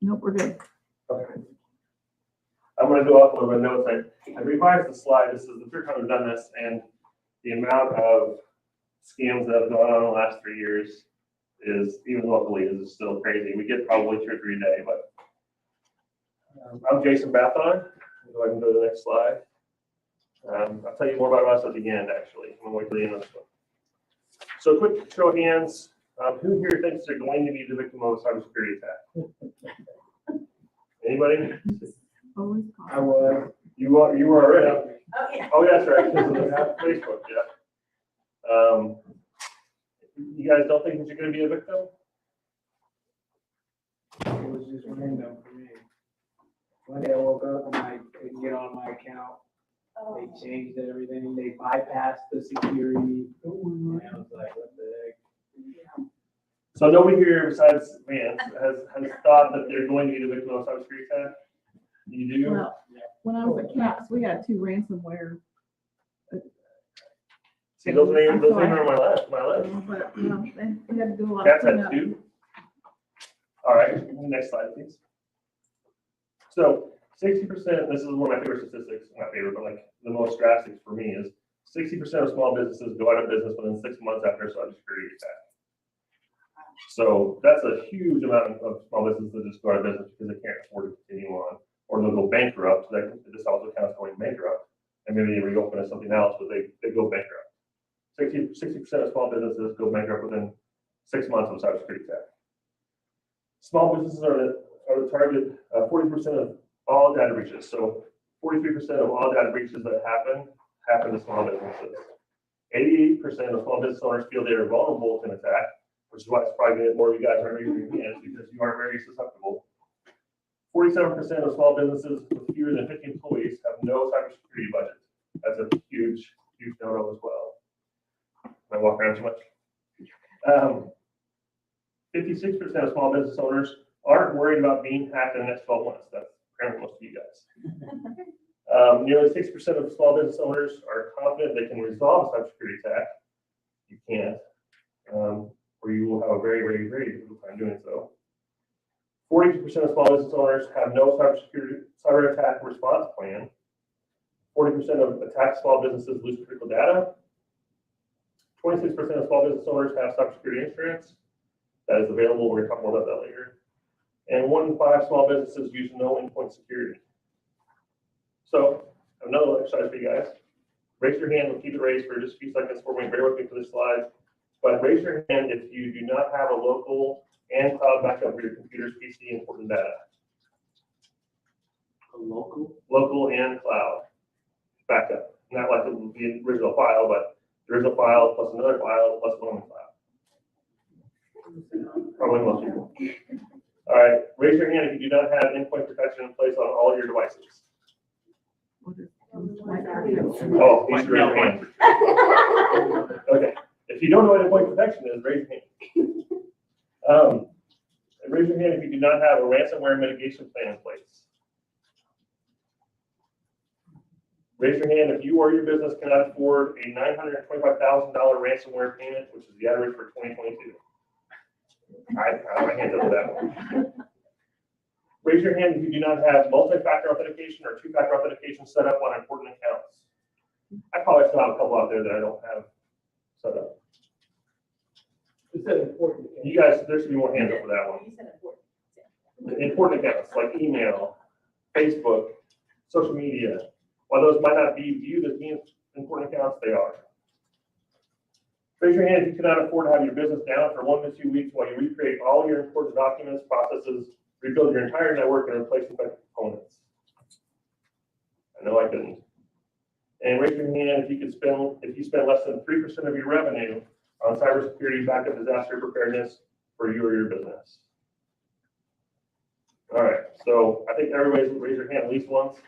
Nope, we're good. Okay. I'm going to go off a little bit of notes. I revised the slide. This is the third time we've done this, and the amount of scams that have gone on in the last 3 years is, even locally, is still crazy. We get probably 2 or 3 a day, but I'm Jason Bathon. Go ahead and go to the next slide. I'll tell you more about us at the end, actually. I'm going to wait till the end of this one. So a quick show of hands. Who here thinks they're going to be the victim of a cybersecurity attack? Anybody? I was. You were already. Oh, yeah. Oh, that's right. Because of the Facebook, yeah. You guys don't think that you're going to be a victim? It was just random for me. One day I woke up and I couldn't get on my account. They changed everything. They bypassed the security. And I was like, what the heck? So nobody here besides Vance has thought that they're going to be the victim of a cybersecurity attack? You do? Well, when I was at CAPS, we had 2 ransomware. See, those names are on my list. But they had to do a lot Cats of had cleanup. 2. All right, next slide, please. So 60%, this is one of my favorite statistics, not favorite, but like the most drastic for me is 60% of small businesses go out of business within 6 months after a cybersecurity attack. So that's a huge amount of small businesses that just go out of business because they can't afford to continue on, or they'll go bankrupt. So this also counts going bankrupt, and maybe they reopen as something else, but they go bankrupt. 60% of small businesses go bankrupt within 6 months of a cybersecurity attack. Small businesses are the target 40% of all data breaches. So 43% of all data breaches that happen to small businesses. 88% of small business owners feel they are vulnerable to an attack, which is why it's probably more of you guys aren't raising your hands because you are very susceptible. 47% of small businesses with fewer than 50 employees have no cybersecurity budget. That's a huge no-no as well. I walk around too much. 56% of small business owners aren't worried about being hacked in the next 12 months. That's apparently most of you guys. Nearly 6% of small business owners are confident they can resolve a cybersecurity attack. You can't, or you will have a very, very, very difficult time doing so. 42% of small business owners have no cyber attack response plan. 40% of attacked small businesses lose critical data. 26% of small business owners have cybersecurity insurance. That is available. We're going to talk more about that later. And 1 in 5 small businesses use no endpoint security. So, another exercise for you guys. Raise your hand. We'll keep it raised for just a few seconds for me. Bear with me for this slide. But raise your hand if you do not have a local and cloud backup for your computer's PC important data. A local? Local and cloud backup. Not like the original file, but the original file plus another file plus one file. Probably most people. All right, raise your hand if you do not have endpoint protection in place on all your devices. Oh, please raise your hand. Okay, if you don't know what endpoint protection is, raise your hand. Raise your hand if you do not have a ransomware mitigation plan in place. Raise your hand if you or your business cannot afford a $925,000 ransomware payment, which is the average for 2022. I have my hand up for that one. Raise your hand if you do not have multi-factor authentication or 2-factor authentication set up on important accounts. I probably still have a couple out there that I don't have set up. It said important. You guys, there should be more hands up for that one. You said important. Important accounts like email, Facebook, social media. While those might not be viewed as being important accounts, they are. Raise your hand if you cannot afford to have your business down for 1 to 2 weeks while you recreate all your important documents, processes, rebuild your entire network, and replace infected components. I know I couldn't. And raise your hand if you spend less than 3% of your revenue on cybersecurity, backup, disaster preparedness for you or your business. All right, so I think everybody's raised their hand at least once.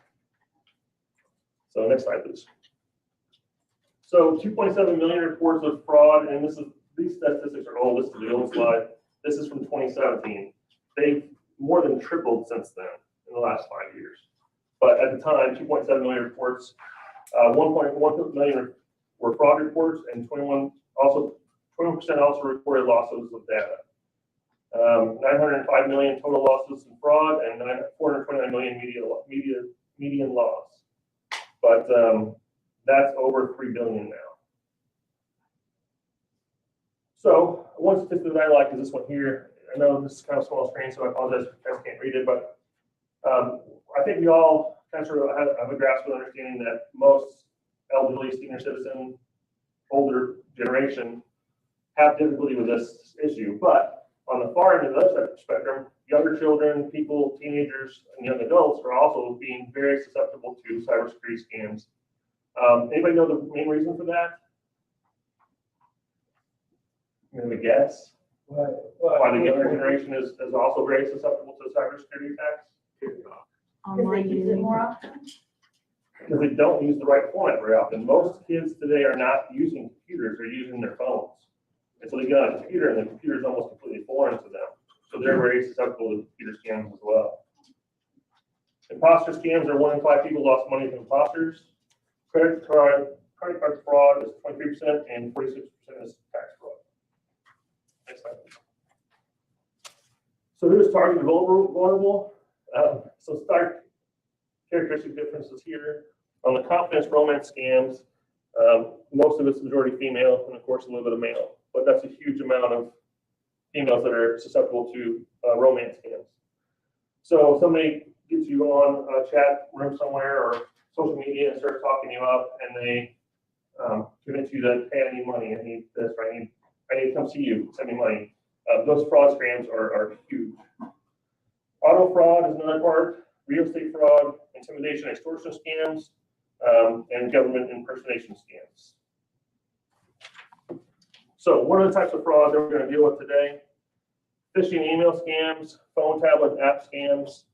So next slide, please. So 2.7 million reports of fraud, and these statistics are all listed on the slide. This is from 2017. They've more than tripled since then in the last 5 years. But at the time, 2.7 million reports, 1.1 million were fraud reports, and 21% also reported losses of data. 905 million total losses in fraud, and 429 million median loss. But that's over 3 billion now. So one statistic that I like is this one here. I know this is kind of small screen, so I apologize if you guys can't read it, but I think we all kind of sort of have a grasp of understanding that most elderly, senior citizen, older generation have difficulty with this issue. But on the far end of the other side of the spectrum, younger children, people, teenagers, and young adults are also being very susceptible to cybersecurity scams. Anybody know the main reason for that? I'm going to guess. Why the younger generation is also very susceptible to cybersecurity attacks? Because Online they use it gaming. more often. Because they don't use the right format very often. Most kids today are not using computers, they're using their phones. And so they get on a computer and the computer is almost completely foreign to them. So they're very susceptible to computer scams as well. Imposter scams are 1 in 5 people lost money to imposters. Credit card fraud is 23% and 46% is tax fraud. Next slide. So who's targeted vulnerable? So start characteristic differences here. On the confidence romance scams, most of it's majority female and of course a little bit of male, but that's a huge amount of females that are susceptible to romance scams. So somebody gets you on a chat room somewhere or social media and starts talking you up, and they convince you that, hey, I need money, I need this, or I need to come see you, send me money. Those fraud scams are huge. Auto fraud is another part, real estate fraud, intimidation, extortion scams, and government impersonation scams. So what are the types of fraud that we're going to deal with today? Phishing email scams, phone, tablet, app scams,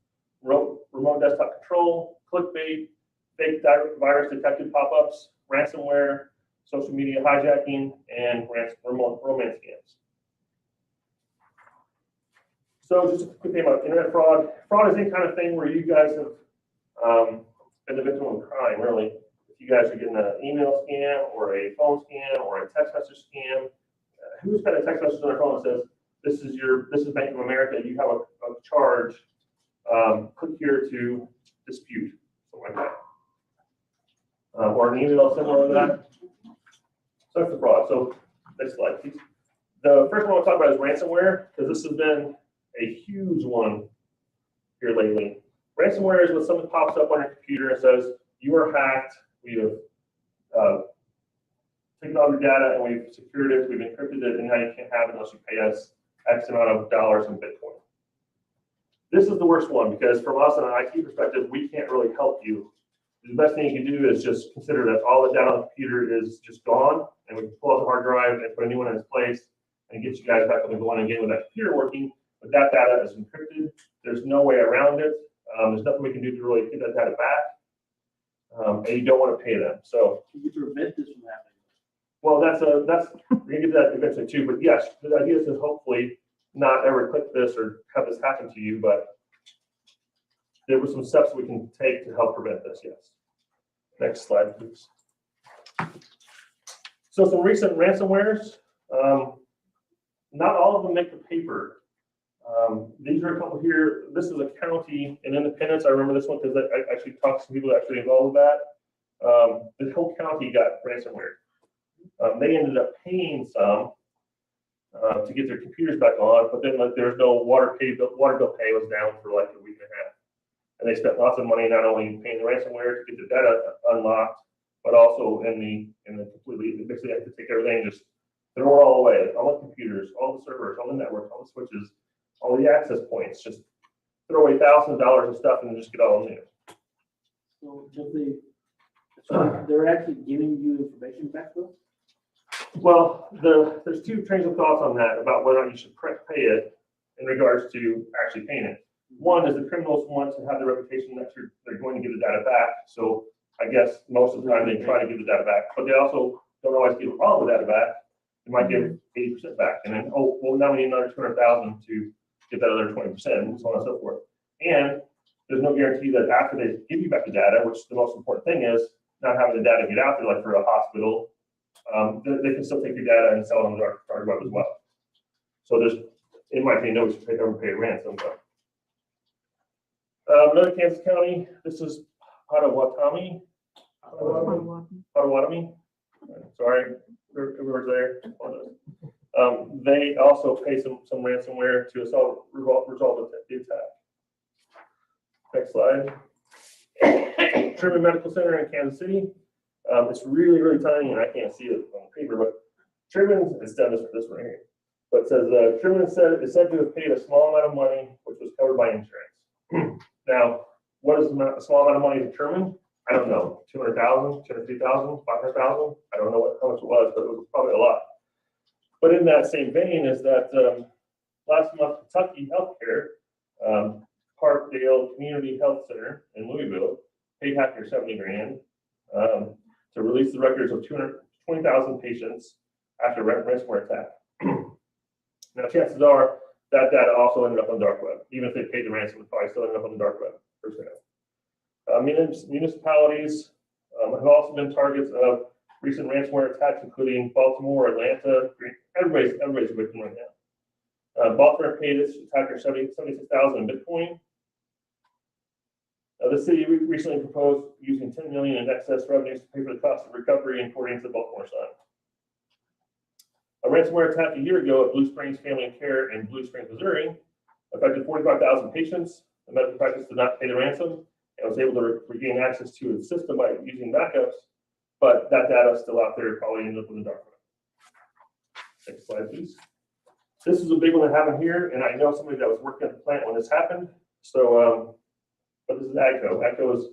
remote desktop control, clickbait, fake virus detected pop-ups, ransomware, social media hijacking, and remote romance scams. So just a quick thing about internet fraud. Fraud is any kind of thing where you guys have been the victim of a crime, really. If you guys are getting an email scam or a phone scam or a text message scam, who's got a text message on their phone that says, this is Bank of America, you have a charge, click here to dispute, something like that. Or an email similar to that. So that's the fraud. So next slide, please. The first one I want to talk about is ransomware, because this has been a huge one here lately. Ransomware is when something pops up on your computer and says, you are hacked, we have taken all your data and we've secured it, we've encrypted it, and now you can't have it unless you pay us X amount of dollars in Bitcoin. This is the worst one because from us on an IT perspective, we can't really help you. The best thing you can do is just consider that all the data on the computer is just gone, and we can pull out the hard drive and put a new one in its place and get you guys back up and going and get with that computer working. But that data is encrypted. There's no way around it. There's nothing we can do to really get that data back, and you don't want to pay them. So Can you prevent this from happening? well, that's we're gonna get to that eventually too. But yes, the idea is to hopefully not ever click this or have this happen to you. But there were some steps we can take to help prevent this. Yes. Next slide, please. So some recent ransomwares. Not all of them make the paper. These are a couple here. This is a county in Independence. I remember this one because I actually talked to some people that actually involved with that. The whole county got ransomware. They ended up paying some to get their computers back on, but then there was no water bill pay was down for like a week and a half. And they spent lots of money not only paying the ransomware to get the data unlocked, but also in the completely, basically have to take everything and just throw it all away, all the computers, all the servers, all the networks, all the switches, all the access points, just throw away thousands of dollars of stuff and just get all new. So they're actually giving you information back though? Well, there's two trains of thoughts on that about whether or not you should pay it in regards to actually paying it. One is the criminals want to have the reputation that they're going to get the data back. So I guess most of the time they try to give the data back, but they also don't always give all the data back. They might give 80% back, and then now we need another 200,000 to get that other 20%, and so on and so forth. And there's no guarantee that after they give you back the data, which the most important thing is not having the data get out there, like for a hospital, they can still take your data and sell it on the dark web as well. So there's in my opinion, nobody should ever pay a ransom. But another Kansas County, this is Potawatomi. Sorry, whoever's there. They also pay some ransomware to resolve the attack. Next slide. Sherman Medical Center in Kansas City. It's really, really tiny, and I can't see it on paper, but Sherman has done this right here. But it says Sherman is said to have paid a small amount of money, which was covered by insurance. Now, what is a small amount of money determined? I don't know. 200,000, 250,000, 500,000. I don't know how much it was, but it was probably a lot. But in that same vein is that last month, Kentucky Healthcare, Parkdale Community Health Center in Louisville, paid hackers 70 grand to release the records of 220,000 patients after ransomware attack. Now, chances are that data also ended up on the dark web. Even if they paid the ransom, it probably still ended up on the dark web. Municipalities have also been targets of recent ransomware attacks, including Baltimore, Atlanta. Everybody's a victim right now. Baltimore paid its attacker 76,000 in Bitcoin. The city recently proposed using 10 million in excess revenues to pay for the cost of recovery, according to the Baltimore Sun. A ransomware attack a year ago at Blue Springs Family Care in Blue Springs, Missouri, affected 45,000 patients. The medical practice did not pay the ransom and was able to regain access to its system by using backups, but that data is still out there, probably ended up in the dark web. Next slide, please. This is a big one that happened here, and I know somebody that was working at the plant when this happened. So, but this is AGCO. AGCO is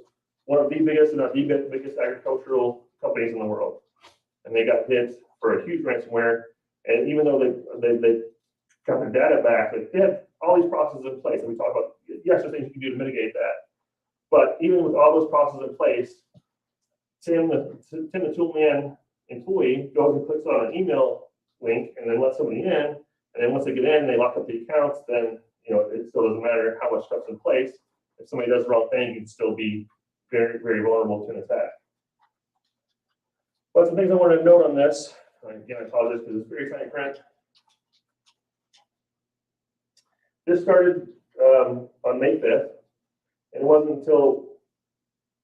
one of the biggest, if not the biggest agricultural companies in the world. And they got hit for a huge ransomware. And even though they got their data back, they had all these processes in place. And we talked about, yes, there's things you can do to mitigate that. But even with all those processes in place, Tim, the toolman employee, goes and clicks on an email link and then lets somebody in. And then once they get in, they lock up the accounts, then it still doesn't matter how much stuff's in place. If somebody does the wrong thing, you can still be very, very vulnerable to an attack. But some things I wanted to note on this, again, I apologize because it's very tiny print. This started on May 5th, and it wasn't until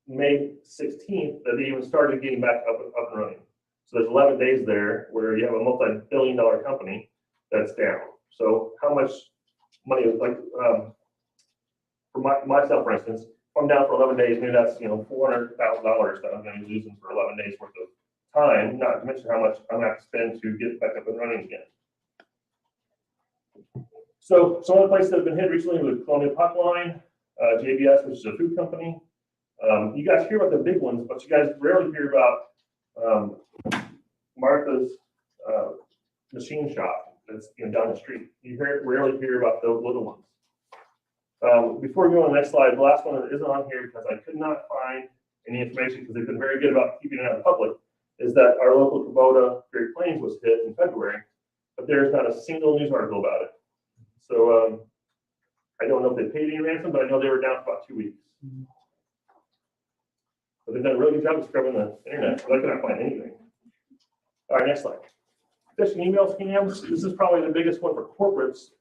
May 16th that they even started getting back up and running. So there's 11 days there where you have a multi-billion-dollar company that's down. So how much money is like, for myself, for instance, if I'm down for 11 days, maybe that's $400,000 that I'm going to be losing for 11 days worth of time, not to mention how much I'm going to have to spend to get back up and running again. So some of the places that have been hit recently with Colonial Pipeline, JBS, which is a food company. You guys hear about the big ones, but you guys rarely hear about Martha's machine shop that's down the street. You rarely hear about those little ones. Before we go on the next slide, the last one that isn't on here because I could not find any information because they've been very good about keeping it out of the public, is that our local Kubota Great Plains was hit in February, but there's not a single news article about it. So I don't know if they paid any ransom, but I know they were down for about 2 weeks. But they've done a really good job of scrubbing the internet, so I cannot find anything. All right, next slide. Phishing email scams. This is probably the biggest one for corporates.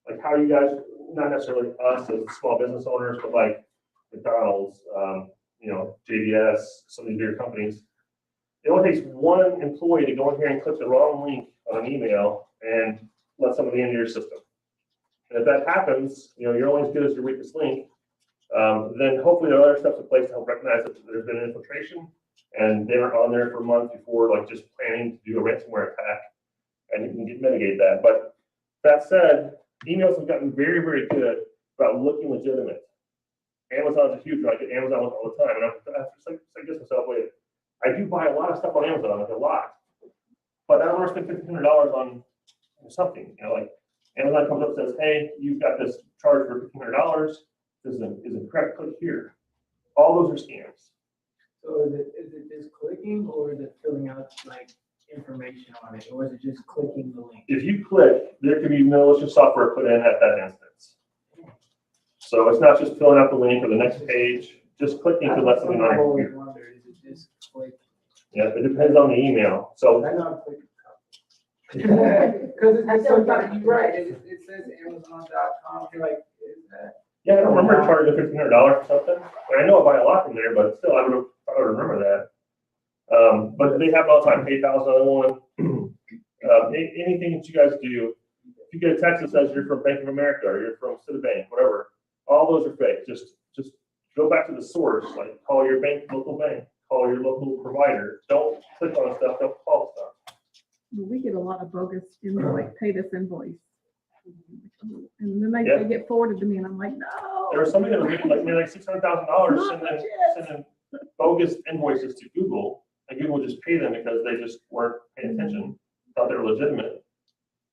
Like how you guys, not necessarily us as small business owners, but like McDonald's, JBS, some of these bigger companies. It only takes one employee to go in here and click the wrong link on an email and let somebody into your system. And if that happens, you're only as good as your weakest link. Then hopefully there are other steps in place to help recognize that there's been an infiltration and they weren't on there for months before, like just planning to do a ransomware attack, and you can mitigate that. But that said, emails have gotten very, very good about looking legitimate. Amazon's a huge one. I get Amazon ones all the time, and I have to say myself, wait, I do buy a lot of stuff on Amazon, like a lot, but I don't want to spend $1,500 on something. Like Amazon comes up and says, "Hey, you've got this charge for $1,500. This is incorrect. Click here." All those are scams. So is it just clicking, or is it filling out like information on it, or is it just clicking the link? If you click, there can be malicious software put in at that instance. So it's not just filling out the link or the next page, just clicking to let something know. I've always wondered, is it just click? Yeah, it depends on the email. So I know I'm clicking. Because it's sometimes, you're right, it says Amazon.com, you're like, is that? Yeah, I don't remember charging $1,500 for something. And I know I buy a lot from there, but still, I would remember that. But they have it all the time. PayPal's another one. Anything that you guys do, if you get a text that says you're from Bank of America or you're from Citibank, whatever, all those are fake. Just go back to the source. Like call your local bank, call your local provider. Don't click on stuff. Don't call stuff. We get a lot of bogus invoice, pay this invoice. And then Yeah. they get forwarded to me and I'm like, no. There was somebody that was making like maybe like $600,000 Not sending bogus invoices to Google, and Google would just pay them because they just weren't paying attention, thought they were legitimate.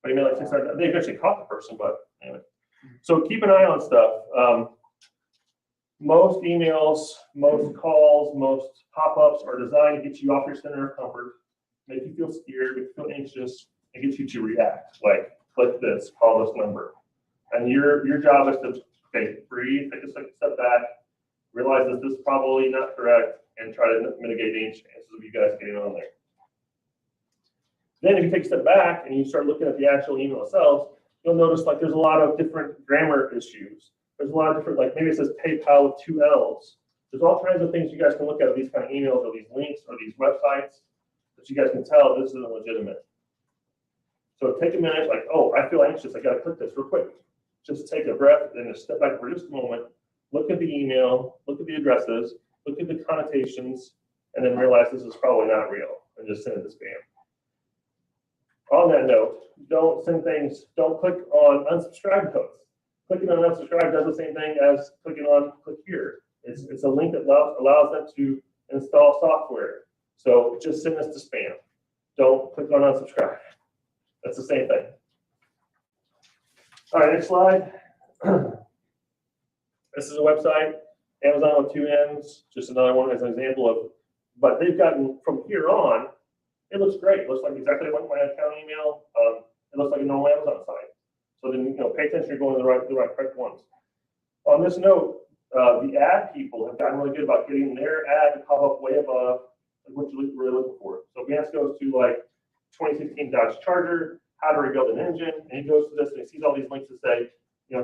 But he made like 600. They eventually caught the person, but anyway. So keep an eye on stuff. Most emails, most calls, most pop-ups are designed to get you off your center of comfort, make you feel scared, make you feel anxious, and get you to react. Like click this, call this number, and your job is to breathe, take a step back, realize that this is probably not correct, and try to mitigate any chances of you guys getting on there. Then if you take a step back and you start looking at the actual email itself, you'll notice like there's a lot of different grammar issues. There's a lot of different, like maybe it says PayPal with 2 L's. There's all kinds of things you guys can look at these kind of emails or these links or these websites that you guys can tell this isn't legitimate. So take a minute, like, oh, I feel anxious, I gotta click this real quick. Just take a breath and just step back for just a moment, look at the email, look at the addresses, look at the connotations, and then realize this is probably not real, and just send it to spam. On that note, don't send things, don't click on unsubscribe codes. Clicking on unsubscribe does the same thing as clicking on click here. It's a link that allows them to install software. So just send this to spam. Don't click on unsubscribe. That's the same thing. All right, next slide. This is a website, Amazon with 2 M's, just another one as an example of, but they've gotten from here on, it looks great. It looks like exactly like my account email. It looks like a normal Amazon site. So then, pay attention, you're going to the right correct ones. On this note, the ad people have gotten really good about getting their ad to pop up way above what you're really looking for. So Vance goes to like 2016 Dodge Charger, how to rebuild an engine, and he goes to this and he sees all these links that say,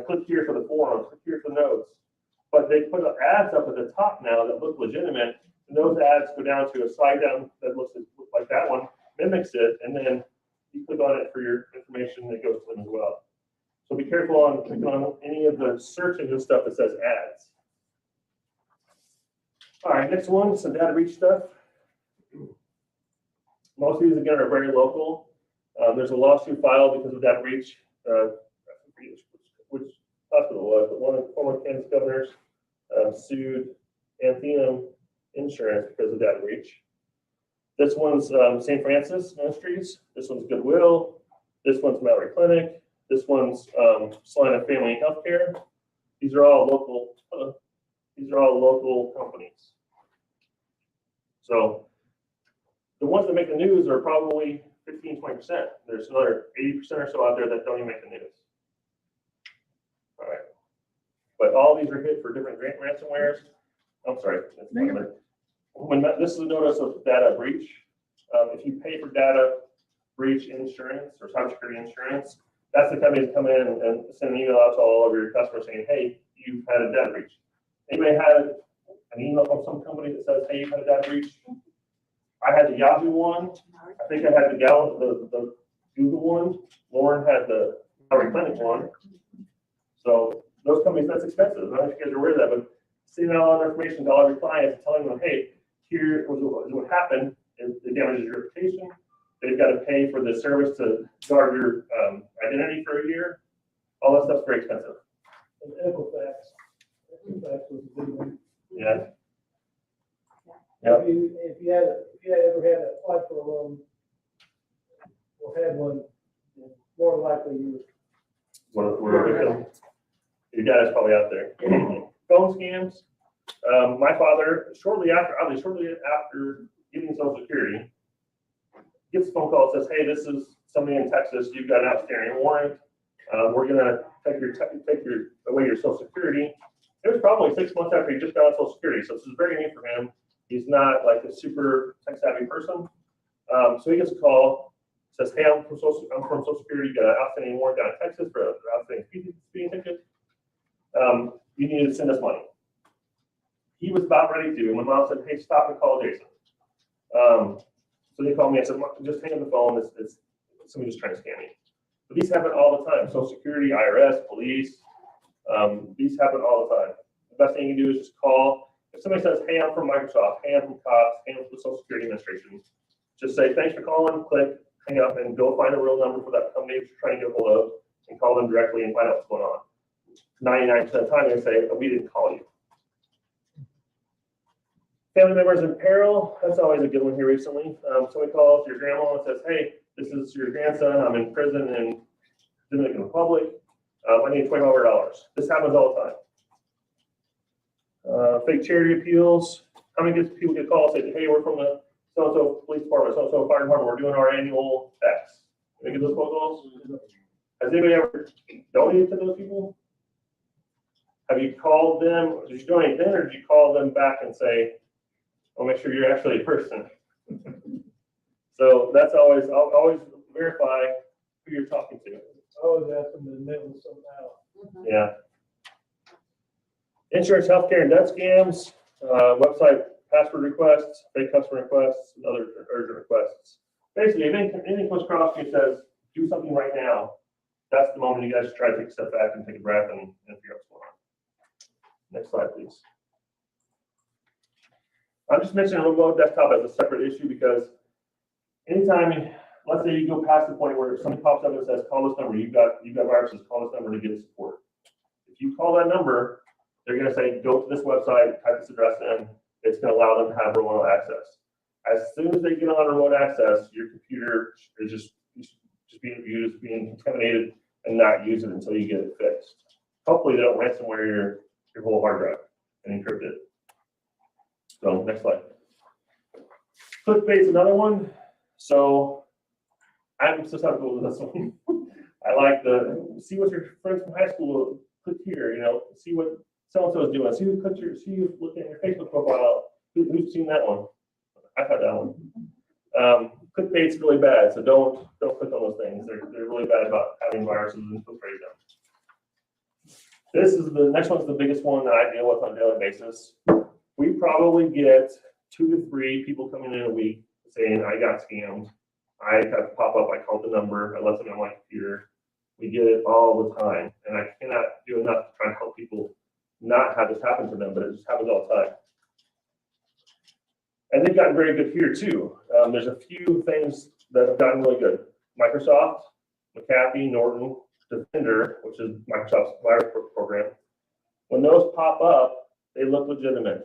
click here for the forums, click here for notes. But they put ads up at the top now that look legitimate, and those ads go down to a slide down that looks like that one, mimics it, and then you click on it for your information that goes to them as well. So be careful on clicking on any of the search engine stuff that says ads. All right, next one, some data breach stuff. Most of these, again, are very local. There's a lawsuit filed because of that breach. I forget which hospital it was, but one of the former Kansas governors sued Anthem Insurance because of that breach. This one's St. Francis Ministries. This one's Goodwill. This one's Mallory Clinic. This one's Salina Family Healthcare. These are all local. These are all local companies. So the ones that make the news are probably 15–20%. There's another 80% or so out there that don't even make the news. All right. But all these are hit for different ransomwares. I'm sorry. When this is a notice of data breach, if you pay for data breach insurance or cybersecurity insurance, that's the company to come in and send an email out to all of your customers saying, hey, you've had a data breach. Anybody had an email from some company that says, hey, you've had a data breach? I had the Yahoo one. I think I had the Google one. Lauren had the Mallory Clinic one. So those companies, that's expensive. I don't know if you guys are aware of that, but sending out all the information to all of your clients and telling them, hey, here was what happened. It damages your reputation. They've got to pay for the service to guard your identity for a year. All that stuff's very expensive. And Equifax was a big one. Yeah. Yep. If you ever had applied for a loan or had one, more than likely you Your dad is probably out there. Phone scams. My father, shortly after getting Social Security, gets a phone call that says, "Hey, this is somebody in Texas. You've got an outstanding warrant. We're gonna take away your Social Security." It was probably 6 months after he just got on Social Security, so this is very new for him. He's not like a super tech savvy person, so he gets a call says, hey, I'm from Social Security, you got an outstanding warrant down in Texas for an outstanding speeding ticket. You need to send us money. He was about ready to, and my mom said, hey, stop and call Jason. So they called me, I said, just hang up the phone, it's somebody just trying to scam me. But these happen all the time, Social Security, IRS, police, these happen all the time. The best thing you can do is just call. If somebody says, hey, I'm from Microsoft, hey, I'm from cops, hey, I'm from the Social Security Administration, just say, thanks for calling, click, hang up, and go find a real number for that company you're trying to get a hold of, and call them directly and find out what's going on. 99% of the time, they say, we didn't call you. Family members in peril, that's always a good one here recently. Somebody calls your grandma and says, hey, this is your grandson, I'm in prison in Dominican Republic, I need $2,500. This happens all the time. Fake charity appeals, how many people get called and say, hey, we're from the so-and-so police department, so-and-so fire department, we're doing our annual X. They get those phone calls? Has anybody ever donated to those people? Have you called them, did you donate then, or did you call them back and say, I'll make sure you're actually a person? So that's always, I'll always verify who you're talking to. I always ask them to admit them somehow. Yeah. Insurance, healthcare, and debt scams, website password requests, fake customer requests, and other urgent requests. Basically, if anything comes across you and says, do something right now, that's the moment you guys should try to take a step back and take a breath and figure out what's going on. Next slide, please. I'm just mentioning remote desktop as a separate issue because anytime, let's say you go past the point where somebody pops up and says, call this number, you've got viruses, call this number to get support. If you call that number, they're going to say, go to this website, type this address in, it's going to allow them to have remote access. As soon as they get on remote access, your computer is just being used, being contaminated, and not use it until you get it fixed. Hopefully they don't ransomware your whole hard drive and encrypt it. So next slide. Clickbait's another one. So I'm susceptible to this one. I like see what your friends from high school click here, see what so-and-so is doing, see who's looking at your Facebook profile, who's seen that one? I've had that one. Clickbait's really bad, so don't click on those things. They're really bad about having viruses infiltrate them. The next one's the biggest one that I deal with on a daily basis. We probably get 2 to 3 people coming in a week saying, I got scammed. I have to pop up, I called the number, I left it on my computer. We get it all the time. And I cannot do enough to try and help people not have this happen to them, but it just happens all the time. And they've gotten very good here too. There's a few things that have gotten really good. Microsoft, McAfee, Norton, Defender, which is Microsoft's virus program. When those pop up, they look legitimate.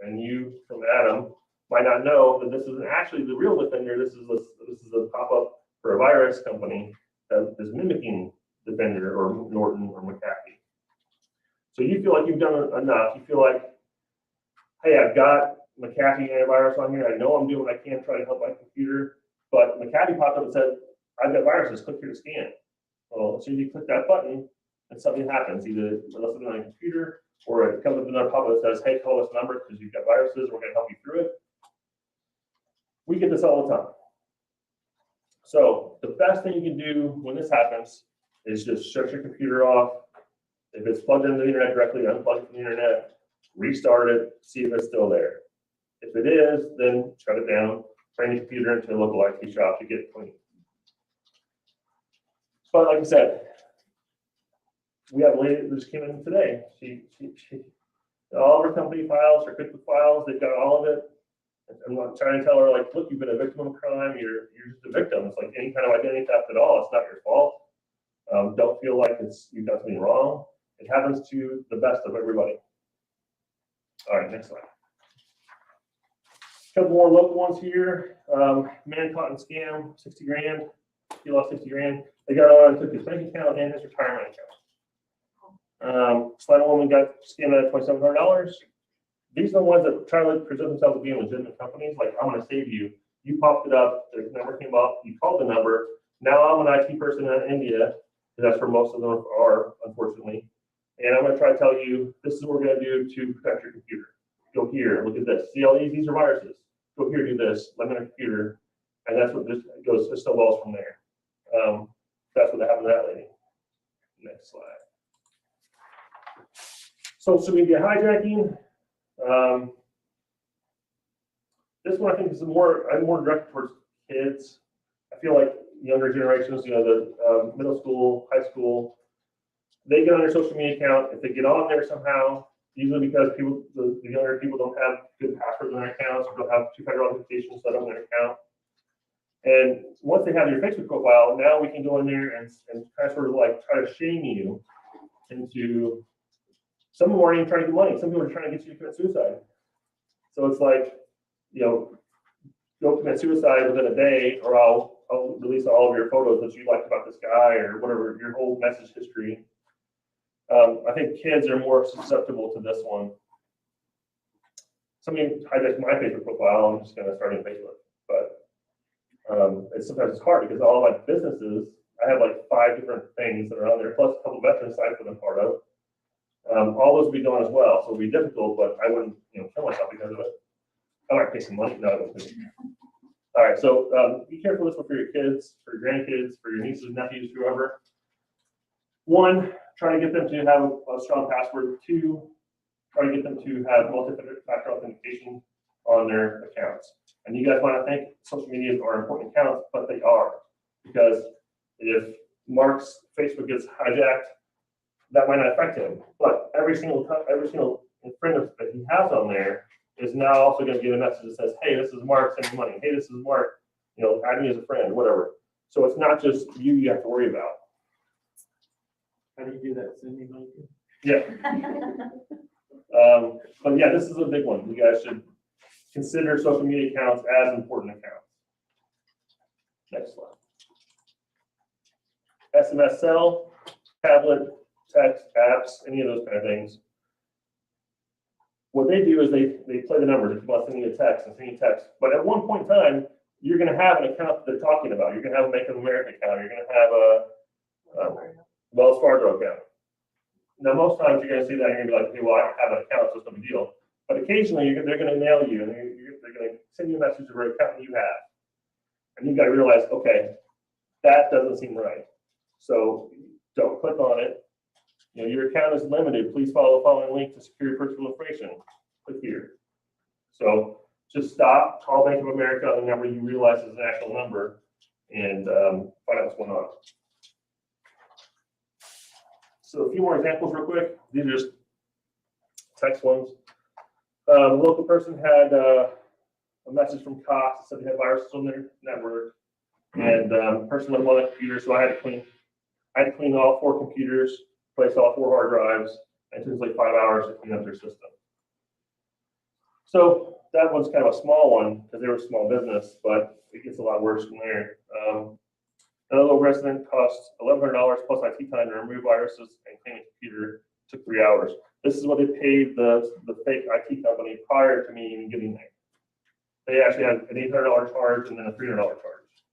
And you, from Adam, might not know that this isn't actually the real Defender. This is a pop-up for a virus company that is mimicking Defender or Norton or McAfee. So you feel like you've done enough. You feel like, hey, I've got McAfee antivirus on here. I know I'm doing what I can to try to help my computer. But McAfee popped up and said, I've got viruses. Click here to scan. Well, as soon as you click that button, and something happens, either it lets it on your computer, or it comes up with another pop-up that says, hey, call this number because you've got viruses, we're going to help you through it. We get this all the time. So the best thing you can do when this happens is just shut your computer off. If it's plugged into the internet directly, unplug it from the internet, restart it, see if it's still there. If it is, then shut it down, bring your computer into a local IT shop to get it clean. But like I said, we have a lady that just came in today. She all of her company files, her QuickBooks files, they've got all of it. I'm not trying to tell her, like, look, you've been a victim of a crime, you're just a victim. It's like any kind of identity theft at all, it's not your fault. Don't feel like you've done something wrong. It happens to the best of everybody. All right, next slide. A couple more local ones here. Man caught in scam, 60 grand. He lost 60 grand. They got on and took his bank account and his retirement account. Salina woman got scammed out of $2,700. These are the ones that try to present themselves as being legitimate companies. Like, I'm going to save you. You popped it up. The number came up. You called the number. Now I'm an IT person in India, because that's where most of them are, unfortunately. And I'm going to try to tell you, this is what we're going to do to protect your computer. Go here. Look at this. See all these? These are viruses. Go here. Do this. Let me on your computer. And that's what this goes, it snowballs from there. That's what happened to that lady. Next slide. Social media hijacking. This one I think is I'm more directed towards kids. I feel like younger generations, the middle school, high school, they get on their social media account. If they get on there somehow, usually because the younger people don't have good passwords on their accounts or don't have two-factor authentication set up on their account. And once they have your Facebook profile, now we can go in there and kind of sort of like try to shame you into, some of them aren't even trying to get money. Some people are trying to get you to commit suicide. So it's like, go commit suicide within a day, or I'll release all of your photos that you liked about this guy or whatever, your whole message history. I think kids are more susceptible to this one. Somebody hijacked my Facebook profile. I'm just going to start on Facebook, but sometimes it's hard because all of my businesses, I have like 5 different things that are on there, plus a couple of veteran sites that I'm part of. All those will be gone as well, so it'll be difficult, but I wouldn't, kill myself because of it. I might pay some money. No, I wouldn't. All right, so be careful with this one for your kids, for your grandkids, for your nieces, nephews, whoever. 1, try to get them to have a strong password. 2, try to get them to have multi-factor authentication on their accounts. And you guys might not think social media are important accounts, but they are, because if Mark's Facebook gets hijacked, that might not affect him. But every single friend that he has on there is now also going to get a message that says, "Hey, this is Mark sending money. Hey, this is Mark, add me as a friend," whatever. So it's not just you have to worry about. How do you do that? Send me money. Yeah. But yeah, this is a big one. You guys should consider social media accounts as important accounts. Next slide. SMS cell, tablet, text, apps, any of those kind of things. What they do is they play the numbers. If you want to send you a text and send you a text, but at one point in time, you're going to have an account that they're talking about. You're going to have a Bank of America account. You're going to have a Wells Fargo account. Now, most times you're going to see that and you're going to be like, "Hey, well, I have an account, so it's no big deal." But occasionally, they're going to nail you, and they're going to send you a message of an account you have, and you've got to realize, okay, that doesn't seem right. So don't click on it. Your account is limited. Please follow the following link to secure your personal information. Click here. So just stop, call Bank of America on the number you realize is an actual number, and find out what's going on. So a few more examples real quick. These are just text ones. A local person had a message from Cox that said they had viruses on their network, and the person went on the computer, so I had to clean all 4 computers, replace all 4 hard drives, and it took like 5 hours to clean up their system. So that one's kind of a small one because they were a small business, but it gets a lot worse from there. Another resident cost $1,100 plus IT time to remove viruses and clean a computer. Took 3 hours. This is what they paid the fake IT company prior to me even getting there. They actually had an $800 charge and then a $300 charge.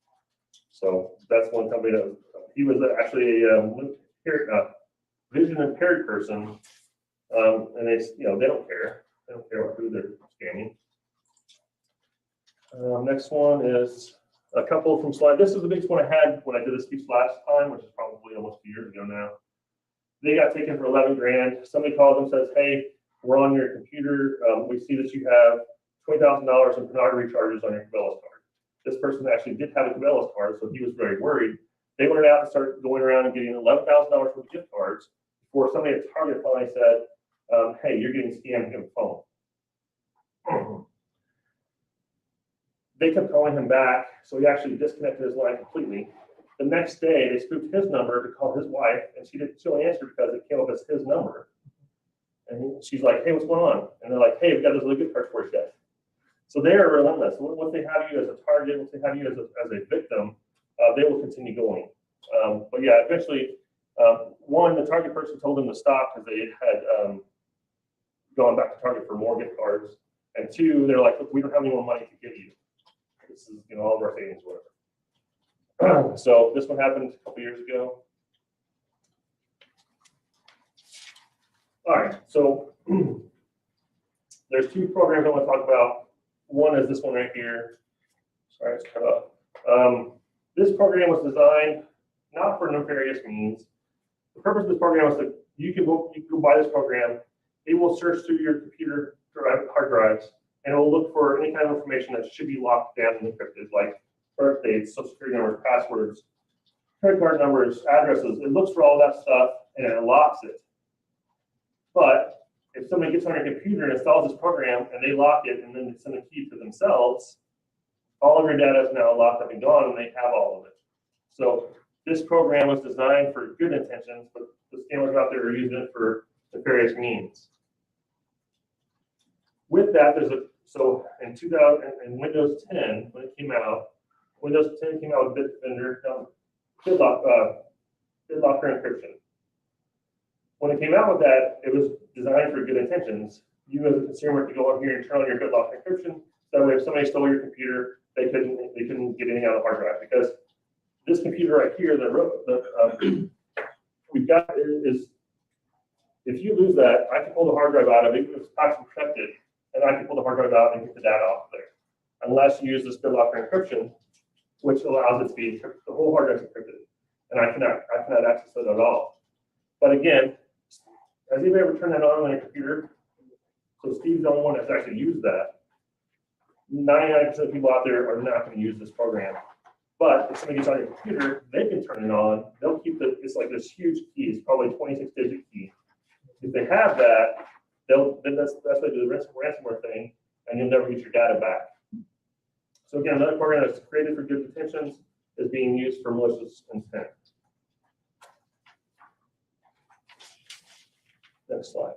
So that's one company that he was actually a vision impaired person, and they don't care. They don't care who they're scamming. Next one is a couple from Slide. This is the biggest one I had when I did this speech last time, which is probably almost 2 years ago now. They got taken for 11 grand. Somebody called them and says, "Hey, we're on your computer. We see that you have $20,000 in pornography charges on your Cabela's card." This person actually did have a Cabela's card, so he was very worried. They went out and started going around and getting $11,000 worth of gift cards before somebody at Target finally said, "Hey, you're getting scammed on the phone." They kept calling him back, so he actually disconnected his line completely. The next day, they spoofed his number to call his wife, and she only answered because it came up as his number. And she's like, "Hey, what's going on?" And they're like, "Hey, we've got this really good card for you guys." So they are relentless. Once they have you as a target, once they have you as a victim, they will continue going. But yeah, eventually, one, the Target person told them to stop because they had gone back to Target for more gift cards. And 2, they're like, "Look, we don't have any more money to give you. This is all of our savings, whatever." So this one happened a couple years ago. All right, so there's 2 programs I want to talk about. One is this one right here. Sorry, it's cut off. This program was designed not for nefarious means. The purpose of this program was that you can go buy this program. It will search through your computer hard drives, and it will look for any kind of information that should be locked down and encrypted, like birth dates, social security numbers, passwords, credit card numbers, addresses. It looks for all that stuff and it locks it. But if somebody gets on your computer and installs this program and they lock it and then they send a key to themselves, all of your data is now locked up and gone, and they have all of it. So this program was designed for good intentions, but the scammers out there are using it for nefarious means. With that, so in 2000, in Windows 10, when it came out, Windows 10 came out with Bitdefender, BitLocker encryption. When it came out with that, it was designed for good intentions. You as a consumer could go on here and turn on your BitLocker encryption. That way, if somebody stole your computer, they couldn't get anything out of the hard drive, because this computer right here that we've got is, if you lose that, I can pull the hard drive out of it, even if it's password protected, and I can pull the hard drive out and get the data off there. Unless you use this BitLocker encryption, which allows it to be encrypted, the whole hard drive is encrypted, and I cannot access it at all. But again, has anybody ever turned that on your computer? So Steve's the only one that's actually used that. 99% of people out there are not going to use this program. But if somebody gets on your computer, they can turn it on. They'll keep it's like this huge key. It's probably a 26-digit key. If they have that, then that's why they do the ransomware thing, and you'll never get your data back. So again, another program that's created for good intentions is being used for malicious intent. Next slide.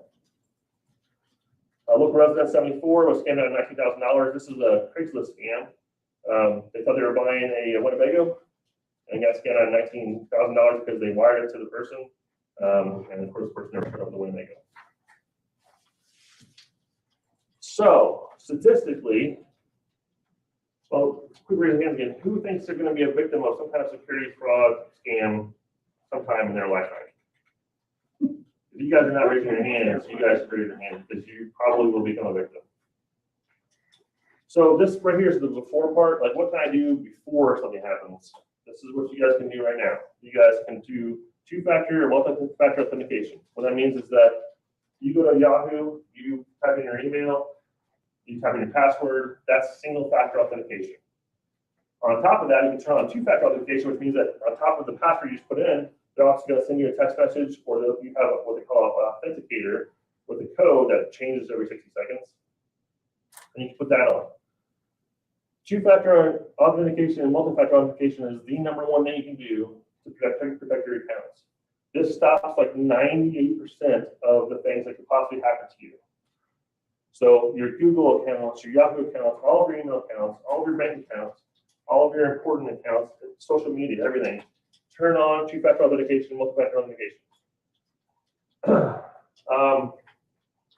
Local resident 74 was scammed out of $19,000. This is a Craigslist scam. They thought they were buying a Winnebago and got scammed out of $19,000 because they wired it to the person. And of course, the person never turned over the Winnebago. So statistically, well, quick raise of hands again. Who thinks they're going to be a victim of some kind of security fraud scam sometime in their lifetime? If you guys are not raising your hands, you guys should raise your hands, because you probably will become a victim. So this right here is the before part. Like, what can I do before something happens? This is what you guys can do right now. You guys can do two-factor or multi-factor authentication. What that means is that you go to Yahoo, you type in your email, you type in your password. That's single-factor authentication. On top of that, you can turn on two-factor authentication, which means that on top of the password you just put in, they're also going to send you a text message, or you have what they call an authenticator with a code that changes every 60 seconds. And you can put that on. Two-factor authentication and multi-factor authentication is the number one thing you can do to protect your accounts. This stops like 98% of the things that could possibly happen to you. So your Google accounts, your Yahoo accounts, all of your email accounts, all of your bank accounts, all of your important accounts, social media, everything. Turn on two-factor authentication, multi-factor authentication.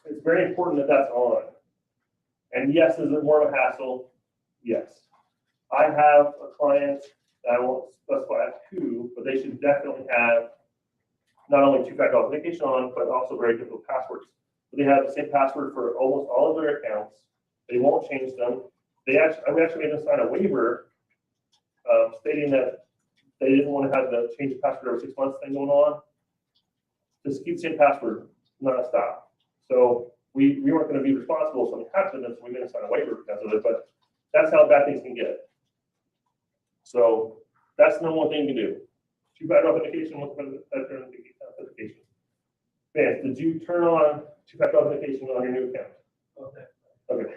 It's very important that that's on. And yes, is it more of a hassle? Yes. I have a client that I won't specify who, but they should definitely have not only two-factor authentication on, but also very difficult passwords. But they have the same password for almost all of their accounts. They won't change them. We actually made them sign a waiver stating that they didn't want to have the change of password every 6 months thing going on. Just keep the same password, non-stop. So we weren't going to be responsible if something happened, so we made them sign a waiver because of it, but that's how bad things can get. So that's the number one thing you can do. Two-factor authentication, multi-factor authentication. Man, did you turn on two-factor authentication on your new account? Okay.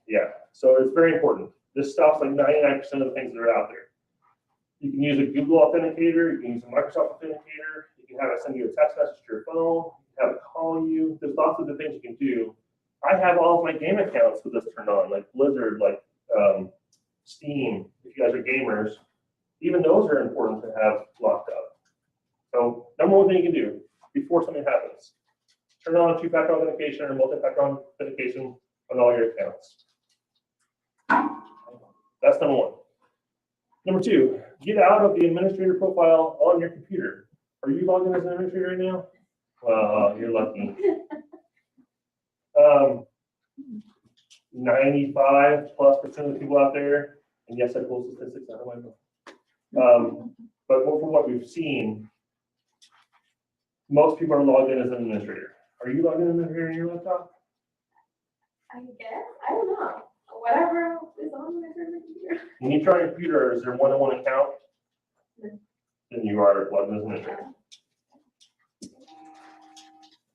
Yeah. So it's very important. This stops like 99% of the things that are out there. You can use a Google Authenticator, you can use a Microsoft Authenticator, you can have it send you a text message to your phone, you can have it call you. There's lots of the things you can do. I have all of my game accounts with this turned on, like Blizzard, like Steam, if you guys are gamers. Even those are important to have locked up. So number one thing you can do before something happens, turn on two-factor authentication or multi-factor authentication on all your accounts. That's number one. Number two, get out of the administrator profile on your computer. Are you logged in as an administrator right now? Well, you're lucky. 95+% of the people out there, And yes, I pull statistics out of my book. But from what we've seen, most people are logged in as an administrator. Are you logged in as an administrator in your laptop? I guess, I don't know, whatever is on my computer. When you try your computer, is there one-on-one account? Then you are logged in as an administrator.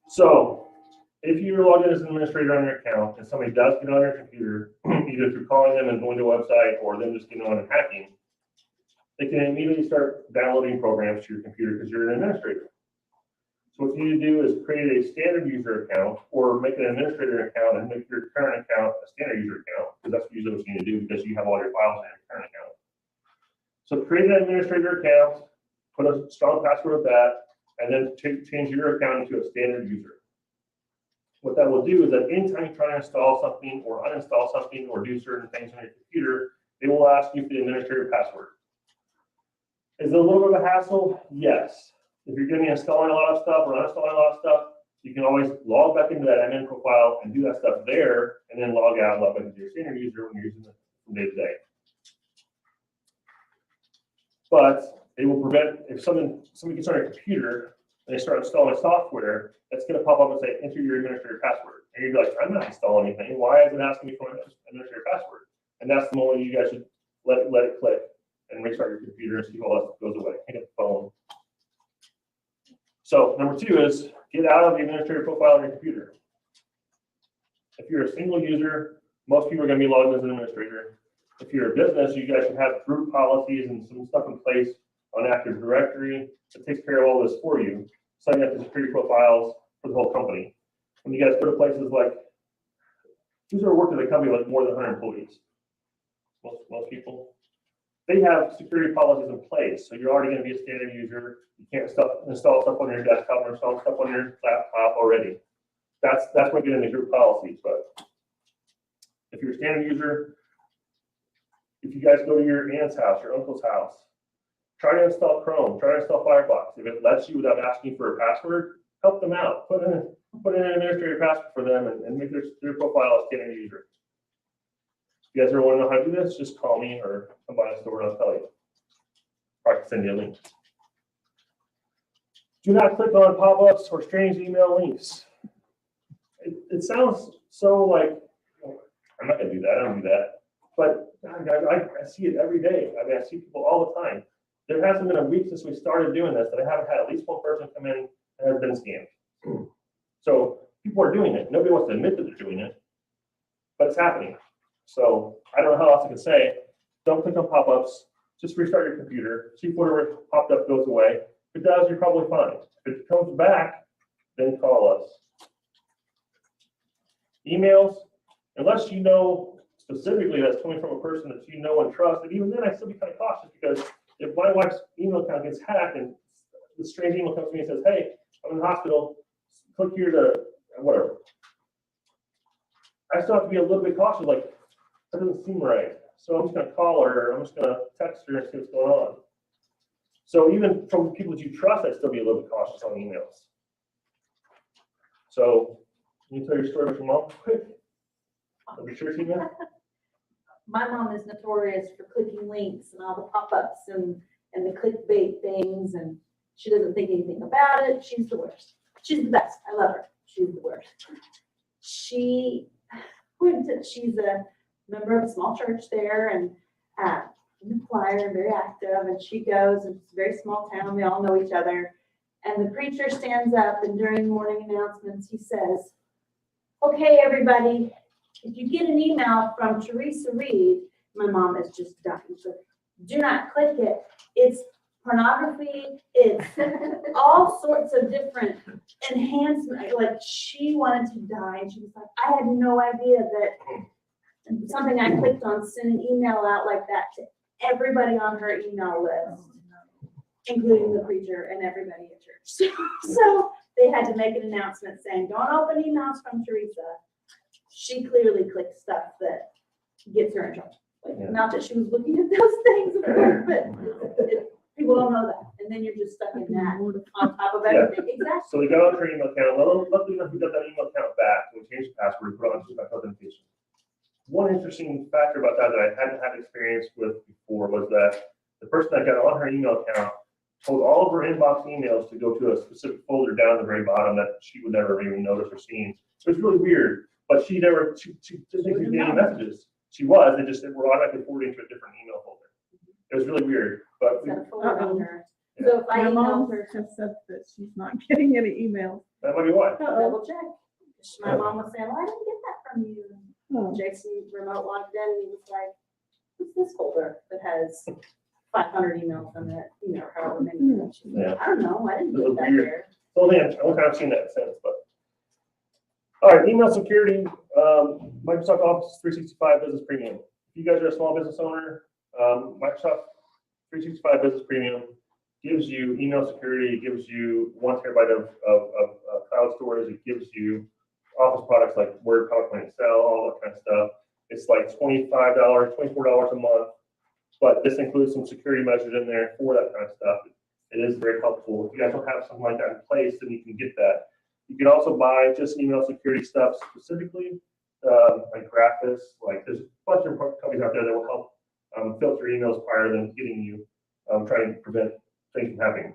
So, if you're logged in as an administrator on your account and somebody does get on your computer, either through calling them and going to a website or them just getting on and hacking, they can immediately start downloading programs to your computer because you're an administrator. So what you need to do is create a standard user account or make an administrator account and make your current account a standard user account, because that's usually what you need to do because you have all your files in your current account. So create an administrator account, put a strong password with that, and then change your account into a standard user. What that will do is that anytime you try to install something or uninstall something or do certain things on your computer, it will ask you for the administrator password. Is it a little bit of a hassle? Yes. If you're going to be installing a lot of stuff or uninstalling a lot of stuff, you can always log back into that admin profile and do that stuff there, and then log out and log back into your standard user when you're using it from day to day. But it will prevent, if somebody gets on your computer and they start installing software, that's going to pop up and say, enter your administrator password. And you'll be like, I'm not installing anything. Why is it asking me for my administrator password? And that's the moment you guys should let it click and restart your computer and see if all that stuff goes away. Hang up the phone. So number 2 is get out of the administrator profile on your computer. If you're a single user, most people are going to be logged as an administrator. If you're a business, you guys should have group policies and some stuff in place on Active Directory that takes care of all this for you. Setting up the security profiles for the whole company. When you guys go to places like, who's ever worked at a company like more than 100 employees? Most people. They have security policies in place, so you're already going to be a standard user. You can't install stuff on your desktop or install stuff on your laptop already. That's what you get into group policies. But if you're a standard user, if you guys go to your aunt's house, your uncle's house, try to install Chrome, try to install Firefox. If it lets you without asking for a password, help them out. Put in an administrator password for them and make their profile a standard user. If you guys ever want to know how to do this, just call me or come by the store and I'll tell you. Or I can send you a link. Do not click on pop-ups or strange email links. It sounds so like, I'm not going to do that, I don't do that. But I see it every day. I mean, I see people all the time. There hasn't been a week since we started doing this that I haven't had at least one person come in and has been scammed. So people are doing it. Nobody wants to admit that they're doing it, but it's happening. So I don't know how else I can say. Don't click on pop-ups. Just restart your computer. See if whatever popped up goes away. If it does, you're probably fine. If it comes back, then call us. Emails, unless you know specifically that's coming from a person that you know and trust, and even then I still be kind of cautious, because if my wife's email account gets hacked and the strange email comes to me and says, hey, I'm in the hospital, click here to whatever. I still have to be a little bit cautious, like, that doesn't seem right. So I'm just going to call her, or I'm just going to text her and see what's going on. So even from people that you trust, I'd still be a little bit cautious on emails. So can you tell your story with your mom quick? Are we sure she meant? My mom is notorious for clicking links and all the pop-ups and the clickbait things, and she doesn't think anything about it. She's the worst. She's the best. I love her. She's the worst. She's a member of a small church there, and in the choir, very active, and she goes, and it's a very small town, we all know each other, and the preacher stands up, and during morning announcements, he says, okay, everybody, if you get an email from Teresa Reed, my mom is just dying, so do not click it. It's pornography, it's all sorts of different enhancement. Like, she wanted to die, and she was like, I had no idea that something I clicked on sent an email out like that to everybody on her email list, including the preacher and everybody at church. So they had to make an announcement saying, don't open emails from Teresa. She clearly clicked stuff that gets her in trouble. Like, not that she was looking at those things, of course, but people don't know that. And then you're just stuck in that on top of everything. Yeah. Exactly. So we got on her email account. Let them know who got that email account back. We'll change the password, put on two-factor authentication. one interesting factor about that I hadn't had experience with before was that the person that got on her email account told all of her inbox emails to go to a specific folder down at the very bottom that she would never even notice or seen. So it's really weird, but she didn't think she was getting any messages. She was, they just were automatically forwarding to a different email folder. It was really weird, but It's got a folder on her. Yeah. So if I My email mom her, has said that she's not getting any emails. that might be why. double check. My mom was saying, well, I didn't get that from you. Oh. Jason remote logged in, and he was like, what's this folder that has 500 emails in it, you know, however many. She's like, Yeah. I don't know, I didn't It was get that weird. there. So then, I don't think I've seen that since, but. All right, email security, Microsoft Office 365 Business Premium. If you guys are a small business owner, Microsoft 365 Business Premium gives you email security, it gives you 1 terabyte of cloud storage, it gives you Office products like Word, PowerPoint, Excel, all that kind of stuff. It's like $25, $24 a month, but this includes some security measures in there for that kind of stuff. It is very helpful. If you guys don't have something like that in place, then you can get that. You can also buy just email security stuff specifically, like Graphis. Like there's a bunch of companies out there that will help filter emails prior than getting you, trying to prevent things from happening.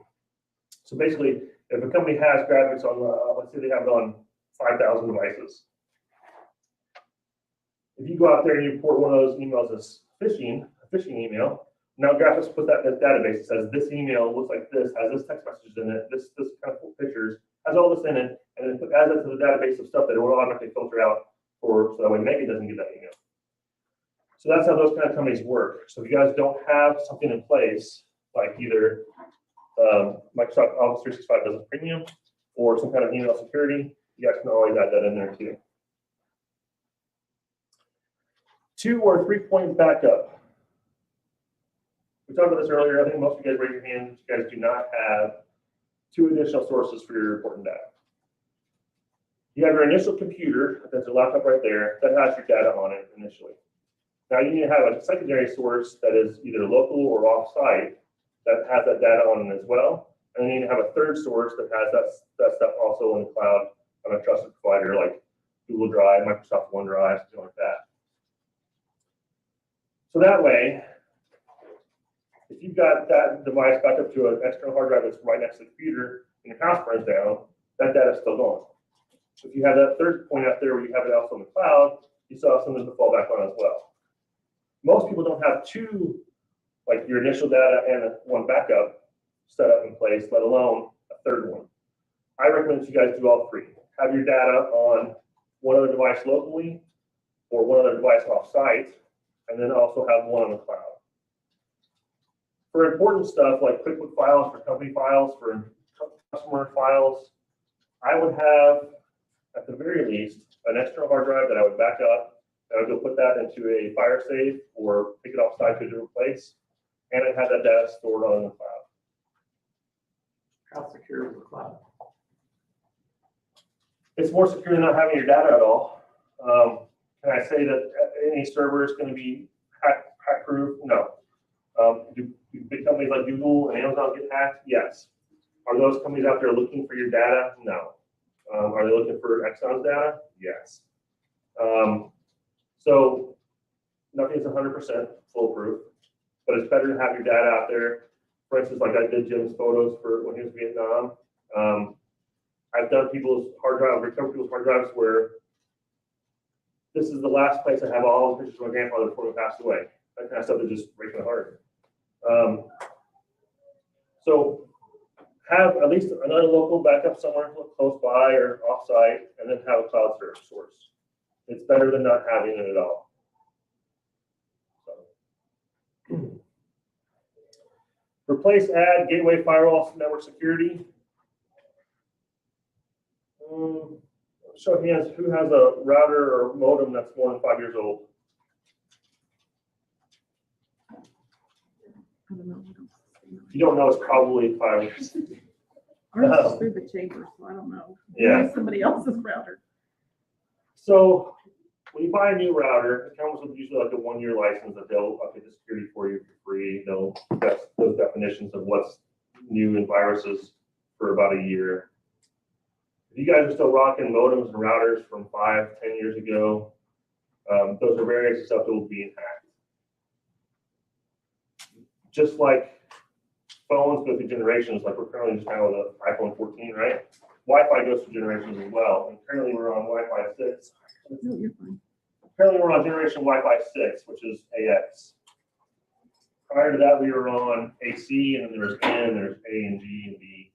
So basically, if a company has graphics on, let's say they have it on 5,000 devices. If you go out there and you report one of those emails as a phishing email, now Graphis put that in the database. It says this email looks like this, has this text message in it, this kind of cool pictures, has all this in it, and then adds it to the database of stuff that it will automatically filter out so that way Megan doesn't get that email. So that's how those kind of companies work. So if you guys don't have something in place, like either Microsoft Office 365 Business Premium or some kind of email security, you guys can always add that in there too. 2 or 3 point backup. We talked about this earlier. I think most of you guys raise your hands. You guys do not have 2 additional sources for your important data. You have your initial computer, that's a laptop right there, that has your data on it initially. Now you need to have a secondary source that is either local or off-site that has that data on it as well. And you need to have a third source that has that stuff also in the cloud on a trusted provider like Google Drive, Microsoft OneDrive, something like that. So that way, if you've got that device back up to an external hard drive that's right next to the computer and your house burns down, that data is still going. If you have that third point out there where you have it also in the cloud, you still have something to fall back on as well. Most people don't have 2, like your initial data and 1 backup set up in place, let alone a third one. I recommend that you guys do all 3. Have your data on one other device locally or one other device off-site, and then also have 1 on the cloud. For important stuff like QuickBook files, for company files, for customer files, I would have, at the very least, an external hard drive that I would back up. I would go put that into a fire safe or pick it offsite to a different place, and I'd have that data stored on the cloud. How secure is the cloud? It's more secure than not having your data at all. Can I say that any server is going to be hack-proof? No. Do big companies like Google and Amazon get hacked? Yes. Are those companies out there looking for your data? No. Are they looking for Exxon's data? Yes. So nothing's 100% foolproof, but it's better to have your data out there. For instance, like I did Jim's photos for when he was in Vietnam. I've done people's hard drives, recovered people's hard drives where this is the last place I have all the pictures of my grandfather before he passed away. That kind of stuff that just breaks my heart. So have at least another local backup somewhere close by or offsite, and then have a cloud source. It's better than not having it at all. So. Replace, add, gateway, firewall, network security. Show of hands, who has a router or modem that's more than 5 years old? I don't know. If you don't know, it's probably 5 years. Ours is through the chamber, so I don't know. Yeah. Maybe somebody else's router. So when you buy a new router, it comes with usually like a 1-year license that they'll update the security for you for free. They'll test those definitions of what's new in viruses for about a year. If you guys are still rocking modems and routers from 5, 10 years ago, Those are very susceptible to being hacked. Just like phones go through generations, like we're currently just now with the iPhone 14, right? Wi-Fi goes through generations as well, and currently we're on Wi-Fi 6. No, you're fine. Currently we're on generation Wi-Fi 6, which is AX. Prior to that, we were on AC, and then there was N, there's A and G and B.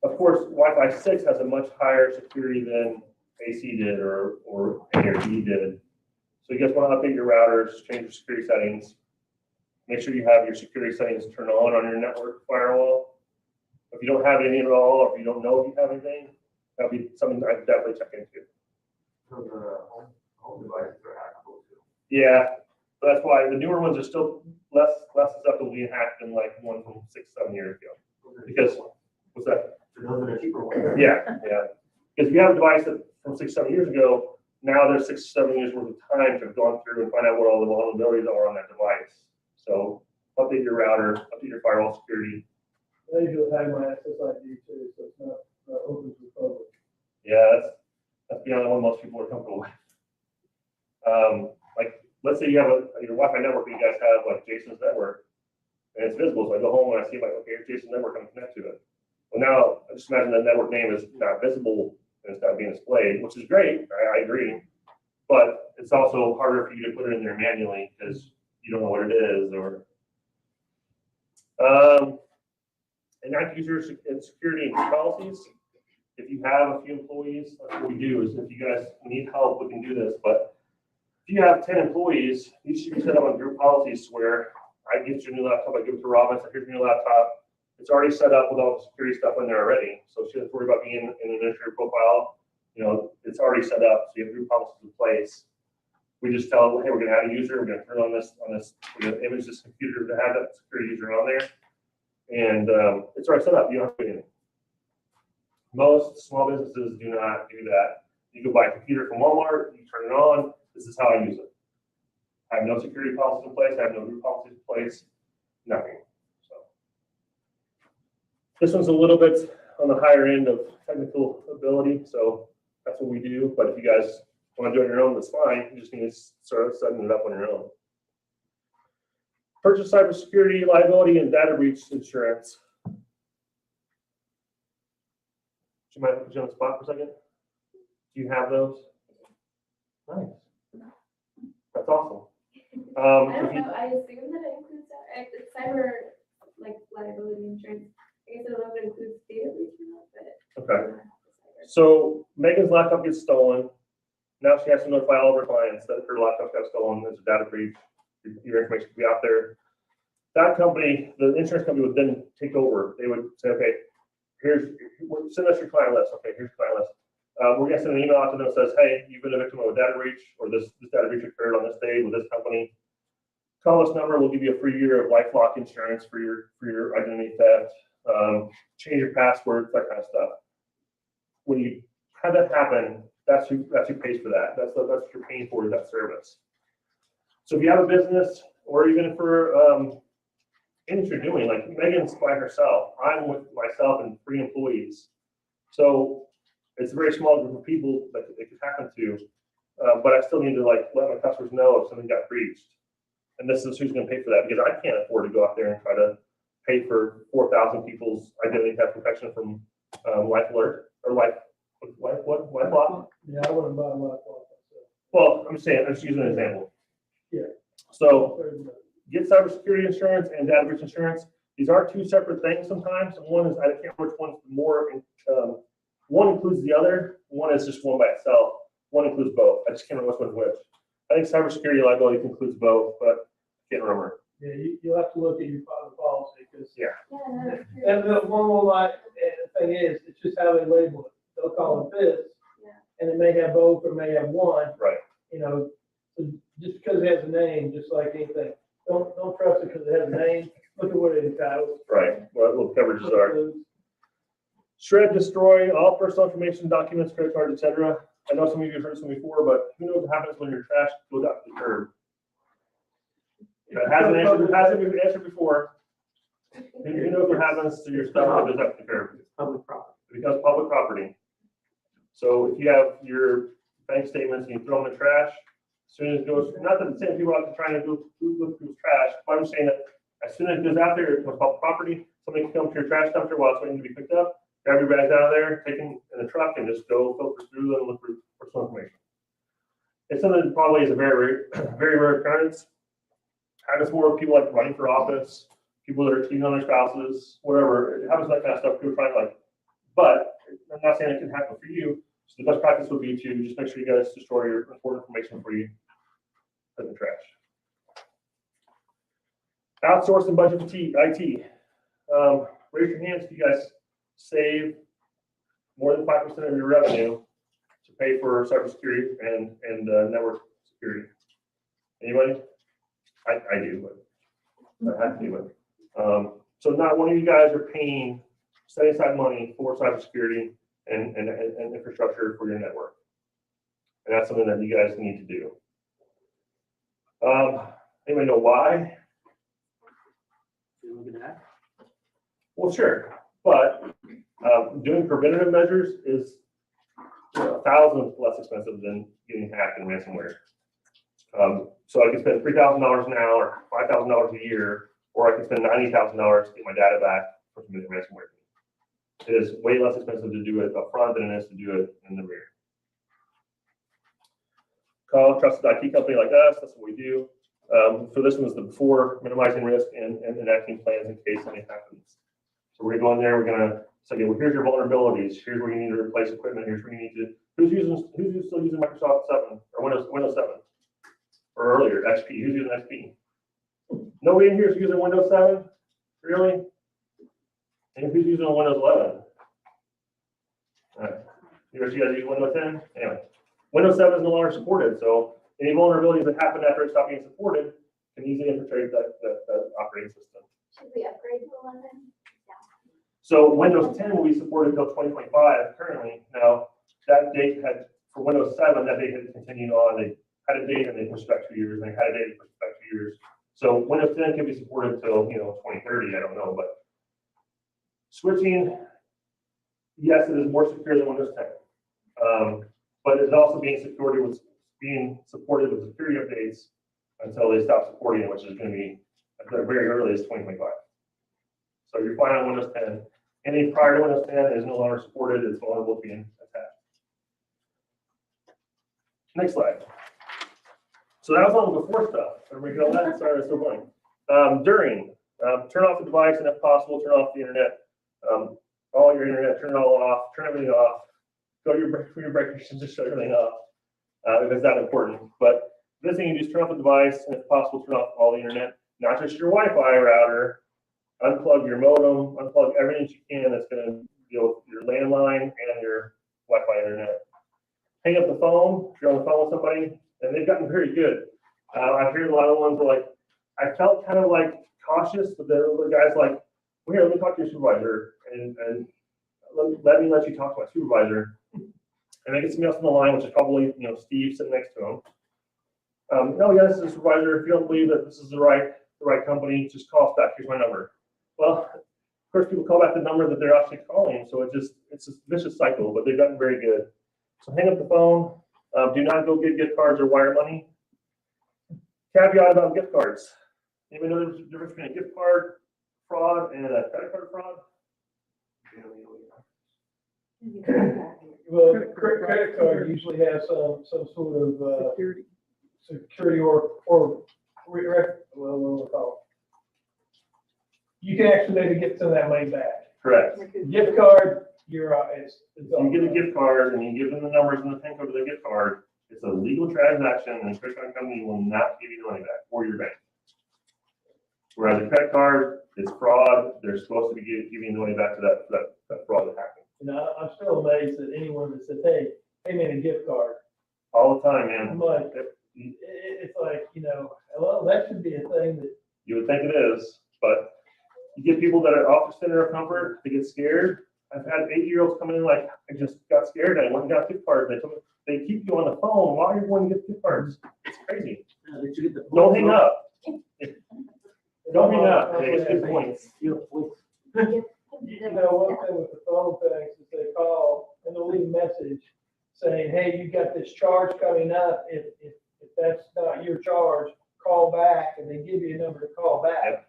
Of course, Wi-Fi 6 has a much higher security than AC did or A or B did. So you guys want to update your routers, change your security settings. Make sure you have your security settings turned on your network firewall. If you don't have any at all, or if you don't know if you have anything, that'll be something I'd definitely check into. So the home devices are hackable too. Yeah, so that's why the newer ones are still less susceptible to being hacked than like one from 6-7 years ago. Because what's that? So those are the cheaper ones. Yeah. Because if you have a device that from 6-7 years ago, now there's 6-7 years worth of time to have gone through and find out what all the vulnerabilities are on that device. So update your router, update your firewall security. They usually have my SSID too, so it's not open to the public. Yeah, that's beyond what most people are comfortable with. Like, let's say you have your Wi-Fi network, and you guys have like Jason's network, and it's visible. So I go home and I see like, okay, here's Jason's network, I'm connect to it. Well, now I just imagine that network name is not visible and it's not being displayed, which is great. I agree, but it's also harder for you to put it in there manually because you don't know what it is, or enact user and security policies. If you have a few employees, that's what we do. Is if you guys need help, we can do this. But if you have 10 employees, you should be set up on group policies where I get your new laptop, I give it to Robin, I say, here's your new laptop. It's already set up with all the security stuff in there already. So she doesn't worry about being in an administrator profile. You know, it's already set up. So you have group policies in place. We just tell them, hey, we're going to add a user. We're going to turn on this, we're going to image this computer to have that security user on there. And it's already set up. You don't have to do anything. Most small businesses do not do that. You go buy a computer from Walmart, you turn it on. This is how I use it. I have no security policies in place. I have no group policies in place. Nothing. So this one's a little bit on the higher end of technical ability. So that's what we do. But if you guys want to do it on your own, that's fine. You just need to start setting it up on your own. Purchase cybersecurity, liability, and data breach insurance. Do you mind put you on the spot for a second? Do you have those? Nice. That's awesome. I don't know, I assume that it includes it's cyber like liability insurance. I guess I don't know if it includes data breach or not, but. Okay. So Megan's laptop gets stolen. Now she has to notify all of her clients that her laptop got stolen. There's a data breach. Your information could be out there. That company, the insurance company, would then take over. They would say, okay, send us your client list. Okay, here's your client list. We're going to send an email out to them that says, hey, you've been a victim of a data breach, or this data breach occurred on this day with this company. Call this number. We'll give you a free year of LifeLock insurance for your identity theft. Change your passwords, that kind of stuff. When you have that happen, that's who pays for that. That's what you're paying for, is that service. So if you have a business, or even for anything you're doing, like Megan's by herself, I'm with myself and 3 employees. So it's a very small group of people that it could happen to, but I still need to let my customers know if something got breached. And this is who's going to pay for that, because I can't afford to go out there and try to pay for 4,000 people's identity theft protection from LifeAlert or LifeLock. Yeah, I wouldn't buy a laptop myself. Well, I'm just using an example. Yeah. So get cybersecurity insurance and data breach insurance. These are 2 separate things sometimes. And one is, I can't remember which one's more, one includes the other. One is just one by itself. One includes both. I just can't remember which one's which. I think cybersecurity liability includes both, but I can't remember. Yeah, you'll have to look at your policy, because. Yeah. Yeah, that's true. And the one more thing is, it's just how they label it. They'll call it this. Yeah. And it may have both or may have one. Right. You know, so just because it has a name, just like anything, don't trust it because it has a name. Look at what it entitles. Right. What coverages are. Shred, destroy all personal information, documents, credit cards, etc. I know some of you have heard this before, but who knows what happens when your trash goes out to the curb? It hasn't been answered before. Who knows what happens to your stuff that goes out to the curb? Public property. It becomes public property. So if you have your bank statements and you throw them in the trash. As soon as it goes, not that the same people have to try to go look through trash, but I'm saying that as soon as it goes out there, it becomes public property, somebody can come to your trash dumpster while it's waiting to be picked up, grab your bags out of there, take them in the truck and just go filter through them and look for personal information. It's something that probably is a very, very rare occurrence. Happens more with people like running for office, people that are cheating on their spouses, whatever. It happens that kind of stuff. People trying to like, but I'm not saying it can happen for you. So the best practice would be to just make sure you guys destroy your important information before you put in the trash. Outsource and budget IT. Raise your hands if you guys save more than 5% of your revenue to pay for cybersecurity and network security. Anybody? I do, but I have to do it. So not one of you guys are paying, setting aside money for cybersecurity and infrastructure for your network. And that's something that you guys need to do. Anybody know why? Well, sure, but doing preventative measures is 1,000 less expensive than getting hacked in ransomware. So I can spend $3,000 now or $5,000 a year, or I can spend $90,000 to get my data back from committing ransomware. It is way less expensive to do it up front than it is to do it in the rear. Call a trusted IT company like us. That's what we do. So this one's the before, minimizing risk and enacting plans in case anything happens. So we're going to go in there. We're going to say, okay, well, here's your vulnerabilities. Here's where you need to replace equipment. Here's where you need to. Who's still using Microsoft 7 or Windows 7 or earlier XP? Who's using XP? Nobody in here is using Windows 7, really? And who's using Windows 11? All right. You guys use Windows 10? Anyway, Windows 7 is no longer supported, so any vulnerabilities that happen after it stopped being supported can easily infiltrate that operating system. Should we upgrade to 11? So Windows 10 will be supported until 2025 currently. Now, that date had, for Windows 7, that date had continued on. They had a date and they pushed back 2 years, and they had a date and pushed back 2 years. So Windows 10 can be supported until 2030. I don't know, but switching, yes, it is more secure than Windows 10, but it's also being supported with security updates until they stop supporting it, which is going to be at the very earliest 2025. So you're fine on Windows 10. Any prior to Windows 10 is no longer supported. It's vulnerable to being attacked. Next slide. So that was all the before stuff. Everybody get all that? Sorry, it's so funny. During, turn off the device, and if possible, turn off the internet. All your internet, turn it all off, turn everything off. Go to your break, just shut everything off. If it's that important. But this thing, you just turn off the device, and if possible, turn off all the internet, not just your Wi-Fi router. Unplug your modem, unplug everything that you can that's going to deal with your landline and your Wi-Fi internet. Hang up the phone if you're on the phone with somebody, and they've gotten very good. I've heard a lot of ones where like, I felt kind of like cautious, but the guy's like, well, here, let me talk to your supervisor, and let me let you talk to my supervisor. And I get somebody else on the line, which is probably Steve sitting next to him. No, yes, the supervisor. If you don't believe that this is the right company, just call us back. Here's my number. Well, of course, people call back the number that they're actually calling, so it's a vicious cycle. But they've gotten very good. So hang up the phone. Do not go get gift cards or wire money. Caveat about gift cards. Anybody know the difference between a gift card fraud and a credit card fraud? Well, credit card usually has some sort of security or what we'll call it. You can actually maybe get some of that money back. Correct. Gift card, you're it's You get a gift card and you give them the numbers and the PIN code of the gift card. It's a legal transaction, and the credit card company will not give you the money back or your bank. Whereas a credit card is fraud. They're supposed to be giving the money back to that fraud that happened. I'm still amazed that anyone that says, hey, pay me a gift card. All the time, man. I'm like, it's like, well, that should be a thing that. You would think it is, but you get people that are off the center of comfort, they get scared. I've had 8-year-olds come in like, I just got scared. I went and got gift cards. They keep you on the phone while you're going to get gift cards. It's crazy. Don't hang up. Don't hang up. It's good points. One thing with the phone things is they call and they'll leave a message saying, hey, you got this charge coming up. If that's not your charge, call back, and they give you a number to call back.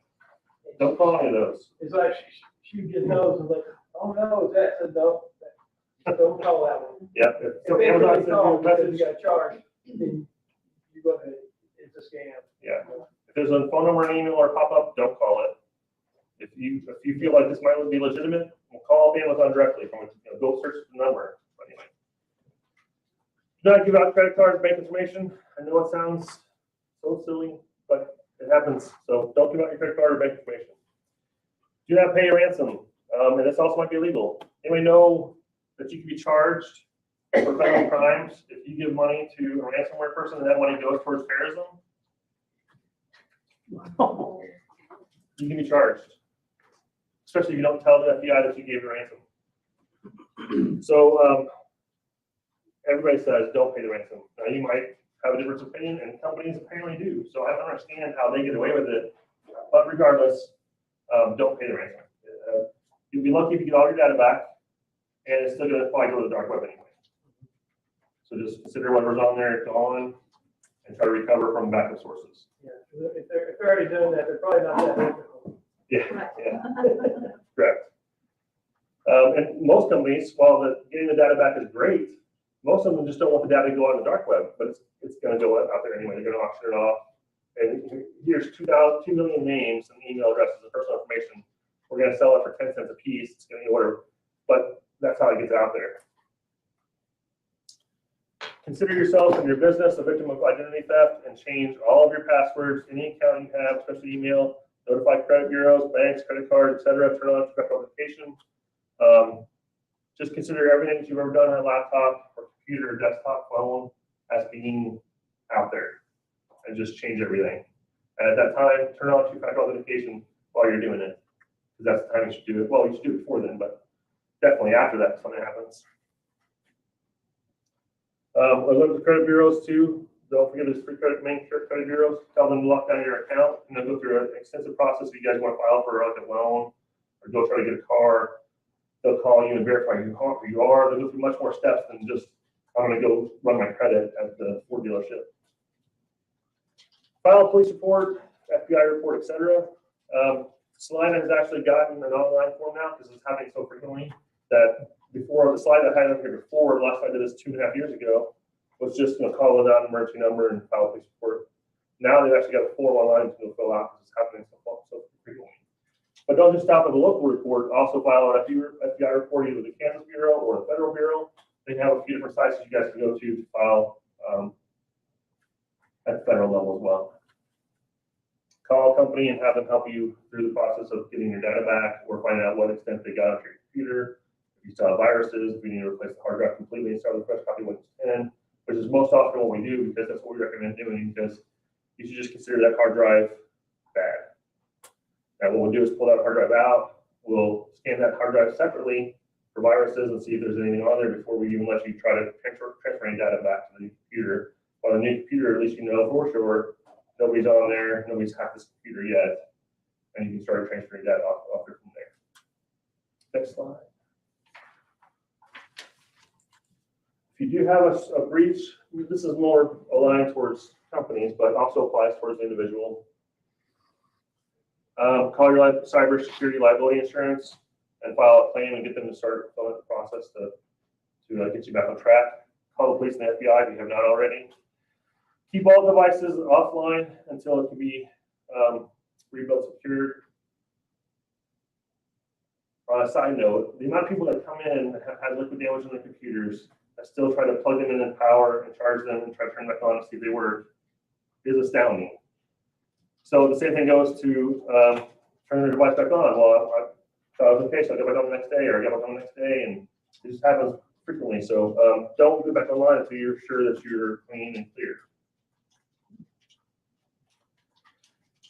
Don't call any of those. It's like she gets those and like, oh no, is that, so don't call that one. Yeah. If So they Amazon really sends you call a because message. you got charged, then you're gonna, it's a scam. Yeah. If there's a phone number, an email, or pop up, don't call it. If you feel like this might be legitimate, we'll call Amazon directly from it. Go search the number. But anyway. Do not give out credit cards, bank information. I know it sounds so silly, but it happens. So don't give out your credit card or bank information. Do not pay a ransom. And this also might be illegal. Anybody know that you can be charged for federal crimes if you give money to a ransomware person and that money goes towards terrorism? You can be charged, especially if you don't tell the FBI that you gave a ransom. So everybody says don't pay the ransom. Now you might have a different opinion, and companies apparently do. So I don't understand how they get away with it. But regardless, don't pay the ransom. You'll be lucky if you get all your data back, and it's still going to probably go to the dark web anyway. So just consider whatever's on there gone, and try to recover from backup sources. Yeah, if they're already doing that, they're probably not that difficult. Yeah, yeah, correct. And most companies, while getting the data back is great, most of them just don't want the data to go on the dark web, but it's going to go out there anyway. They're going to auction it off. And here's 2 million names and email addresses and personal information. We're going to sell it for 10 cents a piece. It's going to be whatever, but that's how it gets out there. Consider yourself and your business a victim of identity theft and change all of your passwords, any account you have, especially email, notify credit bureaus, banks, credit cards, etc. Turn on two-factor authentication. Just consider everything that you've ever done on a laptop or computer, desktop, phone as being out there, and just change everything. And at that time, turn on two-factor authentication while you're doing it, because that's the time you should do it. Well, you should do it before then, but definitely after that, when it happens. I look at the credit bureaus too. Don't forget there's main credit bureaus. Tell them to lock down your account, and they'll go through an extensive process. If you guys want to file for like a loan or go try to get a car, they'll call you and verify who you are. They'll go through much more steps than just, I'm going to go run my credit at the Ford dealership. File a police report, FBI report, etc. Salina has actually gotten an online form now because it's happening so frequently that before the slide I had up here before, the last time I did this 2.5 years ago, was just call it out an emergency number and file a police report. Now they've actually got a form online to fill out because it's happening so frequently. But don't just stop at the local report. Also file an FBI report either with the Kansas Bureau or the Federal Bureau. They have a few different sites that you guys can go to file at the federal level as well. Call a company and have them help you through the process of getting your data back or find out what extent they got onto your computer. If you still have viruses, if you need to replace the hard drive completely and start with a fresh copy of Windows 10, which is most often what we do because that's what we recommend doing, because you should just consider that hard drive bad. And what we'll do is pull that hard drive out. We'll scan that hard drive separately for viruses and see if there's anything on there before we even let you try to transfer any data back to the new computer. On the new computer, at least you know for sure nobody's on there, nobody's hacked this computer yet, and you can start transferring data off there from there. Next slide. If you do have a breach, this is more aligned towards companies, but also applies towards the individual. Call your cybersecurity liability insurance and file a claim and get them to start filling out the process to get you back on track. Call the police and the FBI if you have not already. Keep all devices offline until it can be rebuilt secured. On a side note, the amount of people that come in and have had liquid damage on their computers that still try to plug them in power and charge them and try to turn them back on to see if they work is astounding. So the same thing goes to turn their device back on. Well, I thought it was okay, so I got back on the next day, or I got back on the next day, and it just happens frequently. So don't go back online until you're sure that you're clean and clear.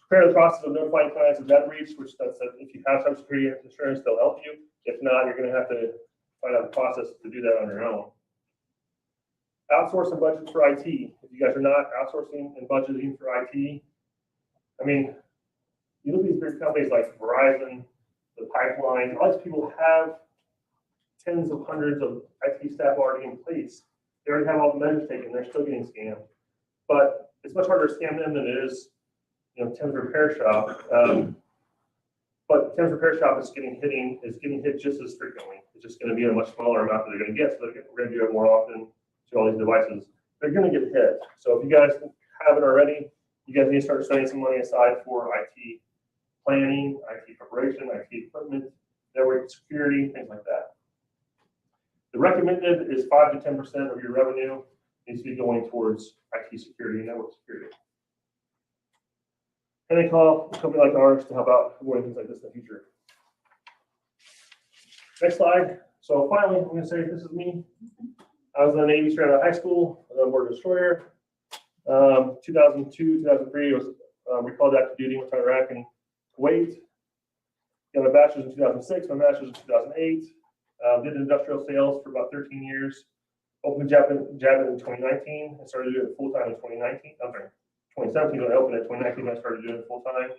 Prepare the process of notifying clients of that breach, which that's that if you have cybersecurity insurance, they'll help you. If not, you're going to have to find out the process to do that on your own. Outsource and budgets for IT. If you guys are not outsourcing and budgeting for IT, I mean, you look at these big companies like Verizon, the Pipeline, all these people have tens of hundreds of IT staff already in place. They already have all the measures taken, they're still getting scammed. But it's much harder to scam them than it is, Tim's Repair Shop. But Tim's Repair Shop is getting hit just as frequently. It's just gonna be a much smaller amount that they're gonna get, so we're gonna do it more often to all these devices. They're gonna get hit. So if you guys haven't already, you guys need to start setting some money aside for IT planning, IT preparation, IT equipment, network security, things like that. The recommended is 5 to 10% of your revenue needs to be going towards IT security and network security. And they call a company like ours to help out avoiding things like this in the future. Next slide. So finally, I'm going to say this is me. I was in the Navy straight out of high school. I was on board a destroyer. 2002, 2003, was recalled active duty, went to Iraq and Kuwait. Got a bachelor's in 2006, my master's in 2008. Did industrial sales for about 13 years. Opened Jab in 2019 and started doing it full time in 2019. I'm sorry, 2017 when I opened it. 2019 I started doing it full time.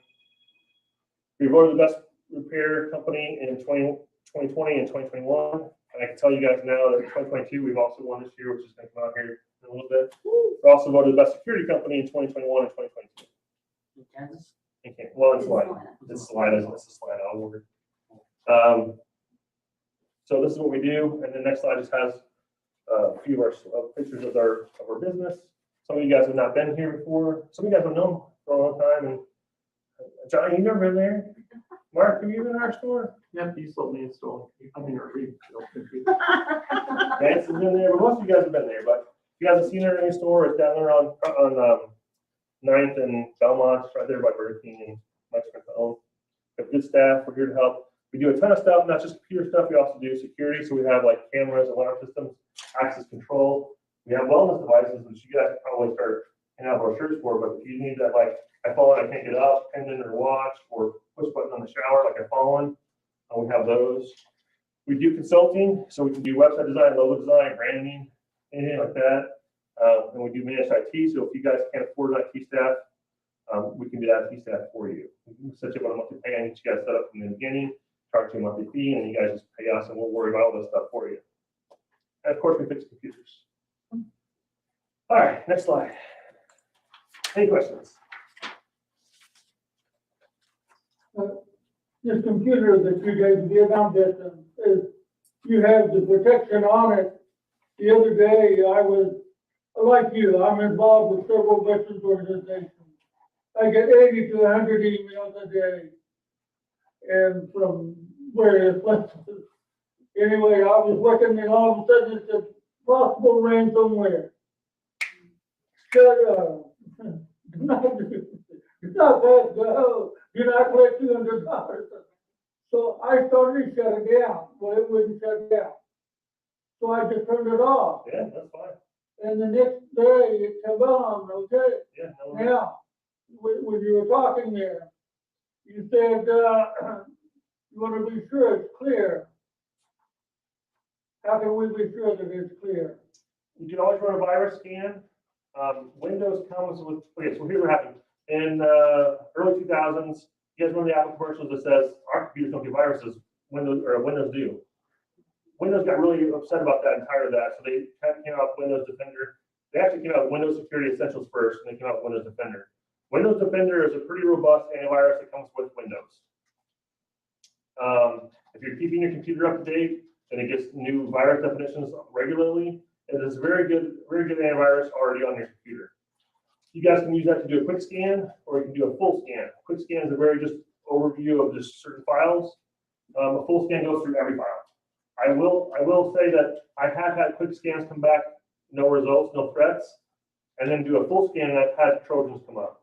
We voted the best repair company in 2020 and 2021. And I can tell you guys now that in 2022 we've also won this year, which is going to come out here in a little bit. We're also voted the best security company in 2021 and 2022. Kansas? Well, it's Salina. It's Salina. It's the Salina award. So this is what we do, and the next slide just has a few of our pictures of our business. Some of you guys have not been here before. Some of you guys have known for a long time. And Johnny, you never been there? Mark, have you been in our store? Yeah, you sold me a store. I've been here. Vance has been there, but most of you guys have been there. But if you guys have seen our new store, it's down there on 9th and Belmont, right there by Burger King and Mexican Home. We have good staff. We're here to help. We do a ton of stuff, not just computer stuff. We also do security. So we have like cameras, alarm systems, access control. We have wellness devices, which you guys can probably start handing out brochures for. But if you need that, like I fall and I can't get up, pendant or watch, or push button on the shower, like I fallen, we have those. We do consulting, so we can do website design, logo design, branding, anything like that. And we do managed IT. So if you guys can't afford an IT staff, we can do that IT staff for you. We can set you up on a monthly pay and get you guys set up from the beginning. Charge you a monthly fee, and you guys just pay us, and we'll worry about all this stuff for you. And of course, we fix computers. All right, next slide. Any questions? This computer that you gave me about this is you have the protection on it. The other day, I was like you. I'm involved with several veterans organizations. I get 80 to 100 emails a day. And from various places. Anyway, I was looking and all of a sudden it said possible ransomware. Shut up. Do not let go. Do not collect $200. So I started to shut it down. Well, it wouldn't shut down. So I just turned it off. Yeah, that's fine. And the next day it came on, okay? Yeah, no worries. Now, when you were talking there, you said you want to be sure it's clear. How can we be sure that it's clear? You can always run a virus scan. Windows comes with, okay, so here's what happened. In early 2000s, you guys remember the Apple commercials that says, our computers don't get viruses, Windows do. Windows got really upset about that and tired of that, so they came out with Windows Defender. They actually came out with Windows Security Essentials first, and they came out with Windows Defender. Windows Defender is a pretty robust antivirus that comes with Windows. If you're keeping your computer up to date and it gets new virus definitions regularly, it is very good antivirus already on your computer. You guys can use that to do a quick scan, or you can do a full scan. Quick scan is a very just overview of just certain files. A full scan goes through every file. I will say that I have had quick scans come back, no results, no threats, and then do a full scan and I've had Trojans come up.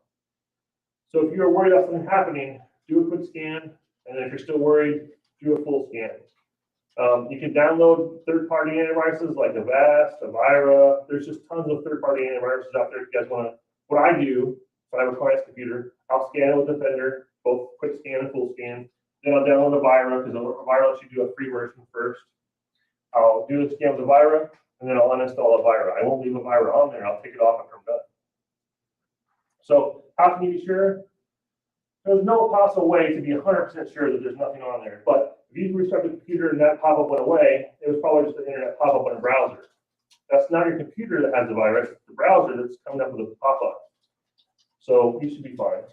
So if you're worried about something happening, do a quick scan, and then if you're still worried, do a full scan. You can download third-party antiviruses like Avast, Avira. There's just tons of third-party antiviruses out there if you guys want to. What I do, if I have a client's computer, I'll scan it with Defender, both quick scan and full scan. Then I'll download Avira, because Avira lets you do a free version first. I'll do the scan with Avira, and then I'll uninstall Avira. I won't leave Avira on there. I'll take it off after I'm done. So how can you be sure? There's no possible way to be 100% sure that there's nothing on there. But if you restart the computer and that pop-up went away, it was probably just the internet pop-up on a browser. That's not your computer that has the virus, it's the browser that's coming up with a pop-up. So you should be fine.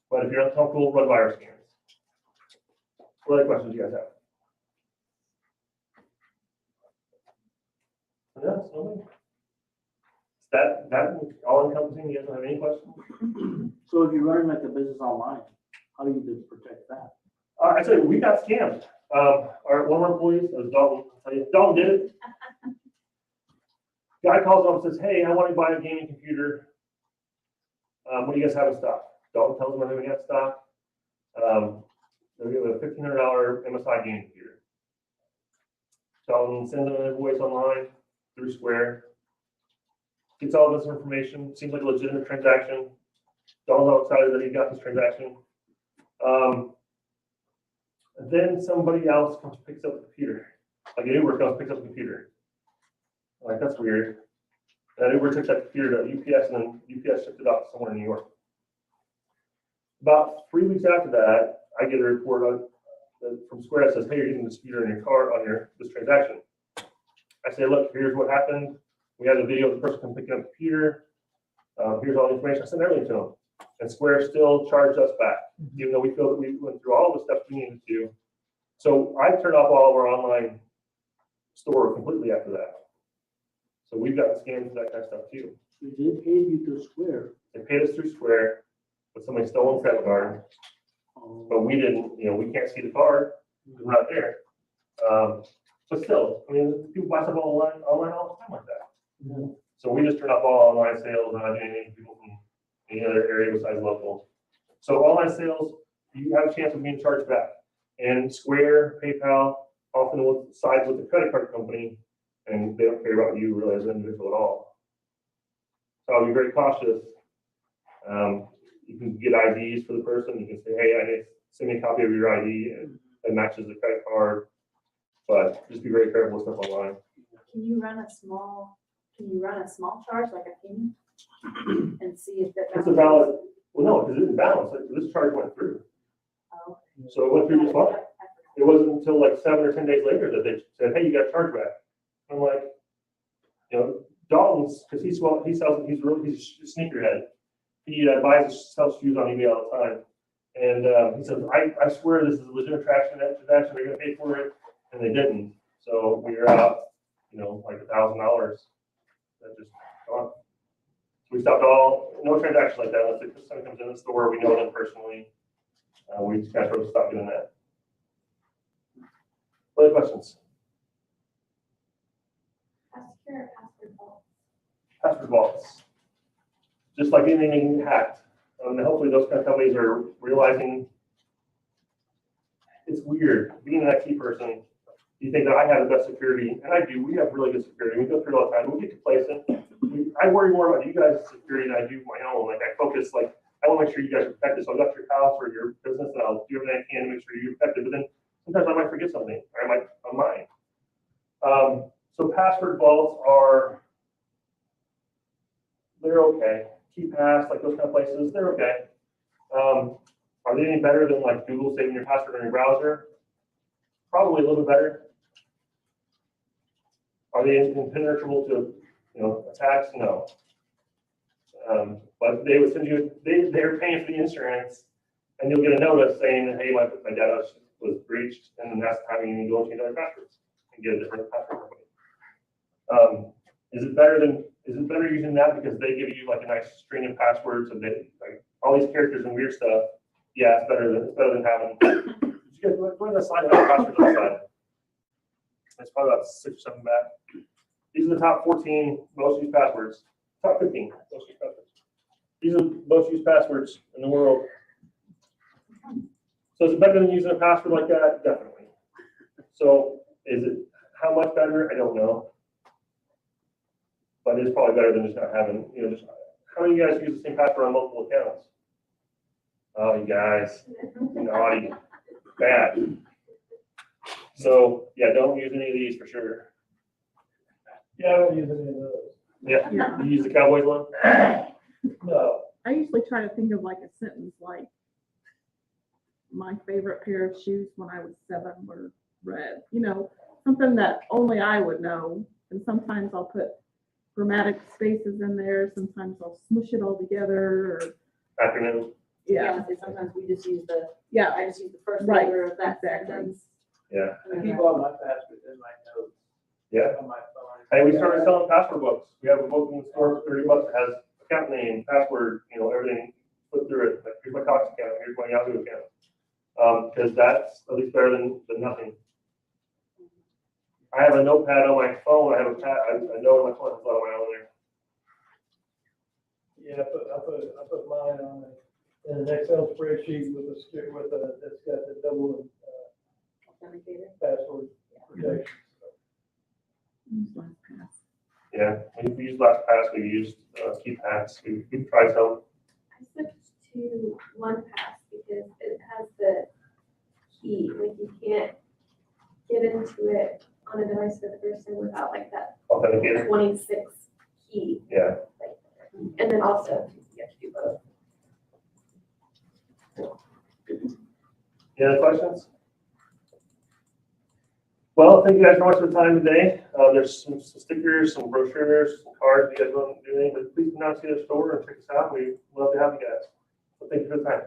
But if you're uncomfortable, run virus scans. What other questions do you guys have? No, nobody? Is that all encompassing? You guys don't have any questions? So if you're running like a business online, how do you protect that? I tell you, we got scammed. One of our employees, it was Dalton, I'll tell you, Dalton did it. Guy calls up and says, hey, I want to buy a gaming computer. What do you guys have in stock? Dalton tells them everything we got in stock. They'll give a $1,500 MSI gaming computer. Dalton sends them an invoice online through Square. Gets all this information. Seems like a legitimate transaction. Dalton's all excited that he got this transaction. And then somebody else comes and picks up the computer. Like an Uber comes and picks up the computer. I'm like, that's weird. And Uber took that computer to UPS, and then UPS shipped it off somewhere in New York. About 3 weeks after that, I get a report from Square that says, hey, you're getting this computer in your car on this transaction. I say, look, here's what happened. We had a video of the person come picking up the computer. Here's all the information. I sent everything to them. And Square still charged us back, even though we feel that we went through all the steps we needed to. So I turned off all of our online store completely after that. So we've gotten scammed for that kind of stuff too. They paid you through Square. They paid us through Square with somebody's stolen credit card, but we didn't, we can't see the card. It's not there. But still, I mean, people buy stuff online all the time like that. Mm-hmm. So we just turn off all online sales, not doing anything people from any other area besides local. So online sales, you have a chance of being charged back. And Square, PayPal often will side with the credit card company, and they don't care about you really as an individual at all. So I'll be very cautious. You can get IDs for the person. You can say, hey, I need send me a copy of your ID that matches the credit card. But just be very careful with stuff online. Can you run a small charge like a penny and see if that? It's a valid, well, no, because it didn't balance. This charge went through. Oh. So it went through just fine. It wasn't until like 7 or 10 days later that they said, hey, you got a charge back. I'm like, Dalton's, because he's a sneakerhead. He buys and sells shoes on eBay all the time. And he says, I swear this is a legitimate transaction. They're going to pay for it. And they didn't. So we were out, like $1,000. That just gone. So we stopped no transactions like that. Unless somebody comes in the store, we know them personally. We just kind of stopped doing that. What other questions? How secure are password vaults? Password vaults. Just like anything can get hacked. Hopefully those kind of companies are realizing it's weird. Being an IT person, you think that I have the best security, and I do. We have really good security. We go through it all the time. We get complacent. I worry more about you guys' security than I do my own. Like I focus, I want to make sure you guys are protected. So I'll go to your house or your business, and I'll do everything I can to make sure you're protected. But then sometimes I might forget something, or I might on mine. So password vaults they're okay. KeyPass, like those kind of places, they're okay. Are they any better than like Google saving your password on your browser? Probably a little bit better. Are they impenetrable to attacks? No. But they would send you, they're paying for the insurance, and you'll get a notice saying, hey, my data was breached, and then that's the time you need to go change other passwords and get a different password company. Is it better using that because they give you like a nice string of passwords and they like all these characters and weird stuff? Yeah, it's better than having. Did you guys go ahead and slide that password on the side? It's probably about 6 or 7 back. These are the top 14 most used passwords. Top 15 most used passwords. These are the most used passwords in the world. So is it better than using a password like that? Definitely. So is it how much better? I don't know. But it's probably better than just not having, how many of you guys use the same password on multiple accounts? Oh, you guys, naughty, bad. So yeah, don't use any of these for sure. Yeah, I don't use any of those. Yeah, Yeah. you use the Cowboys one? No. I usually try to think of like a sentence like, my favorite pair of shoes when I was 7 were red. Something that only I would know. And sometimes I'll put grammatic spaces in there, sometimes I'll smush it all together, or, Acronym. yeah, So sometimes we just use the, yeah, I just use the first Right, letter of that exactly. sentence. Yeah. I keep all my passwords in my notes. Yeah. On my phone. Hey, we started selling password books. We have a book in the store for $30 that has account name, password, everything, put through it. Like, here's my Cox account, here's my Yahoo account. Because that's at least better than nothing. I have a notepad on my phone. I have a pad, I know on my phone, there's a lot of my own there. Yeah, I put mine on in an Excel spreadsheet that's got the double, Authenticator. password protection. use LastPass. Yeah, we use LastPass, we used KeyPass, we tried some. I switched to OnePass because it has the key, like you can't get into it on a device for the first time without like that Authenticator. 26 key. Yeah. And then also you have to do both. Any other questions? Well, thank you guys so much for the time today. There's some stickers, some brochures, some cards. If you guys want to do anything, but please come down to the store and check us out. We'd love to have you guys. So thank you for the time.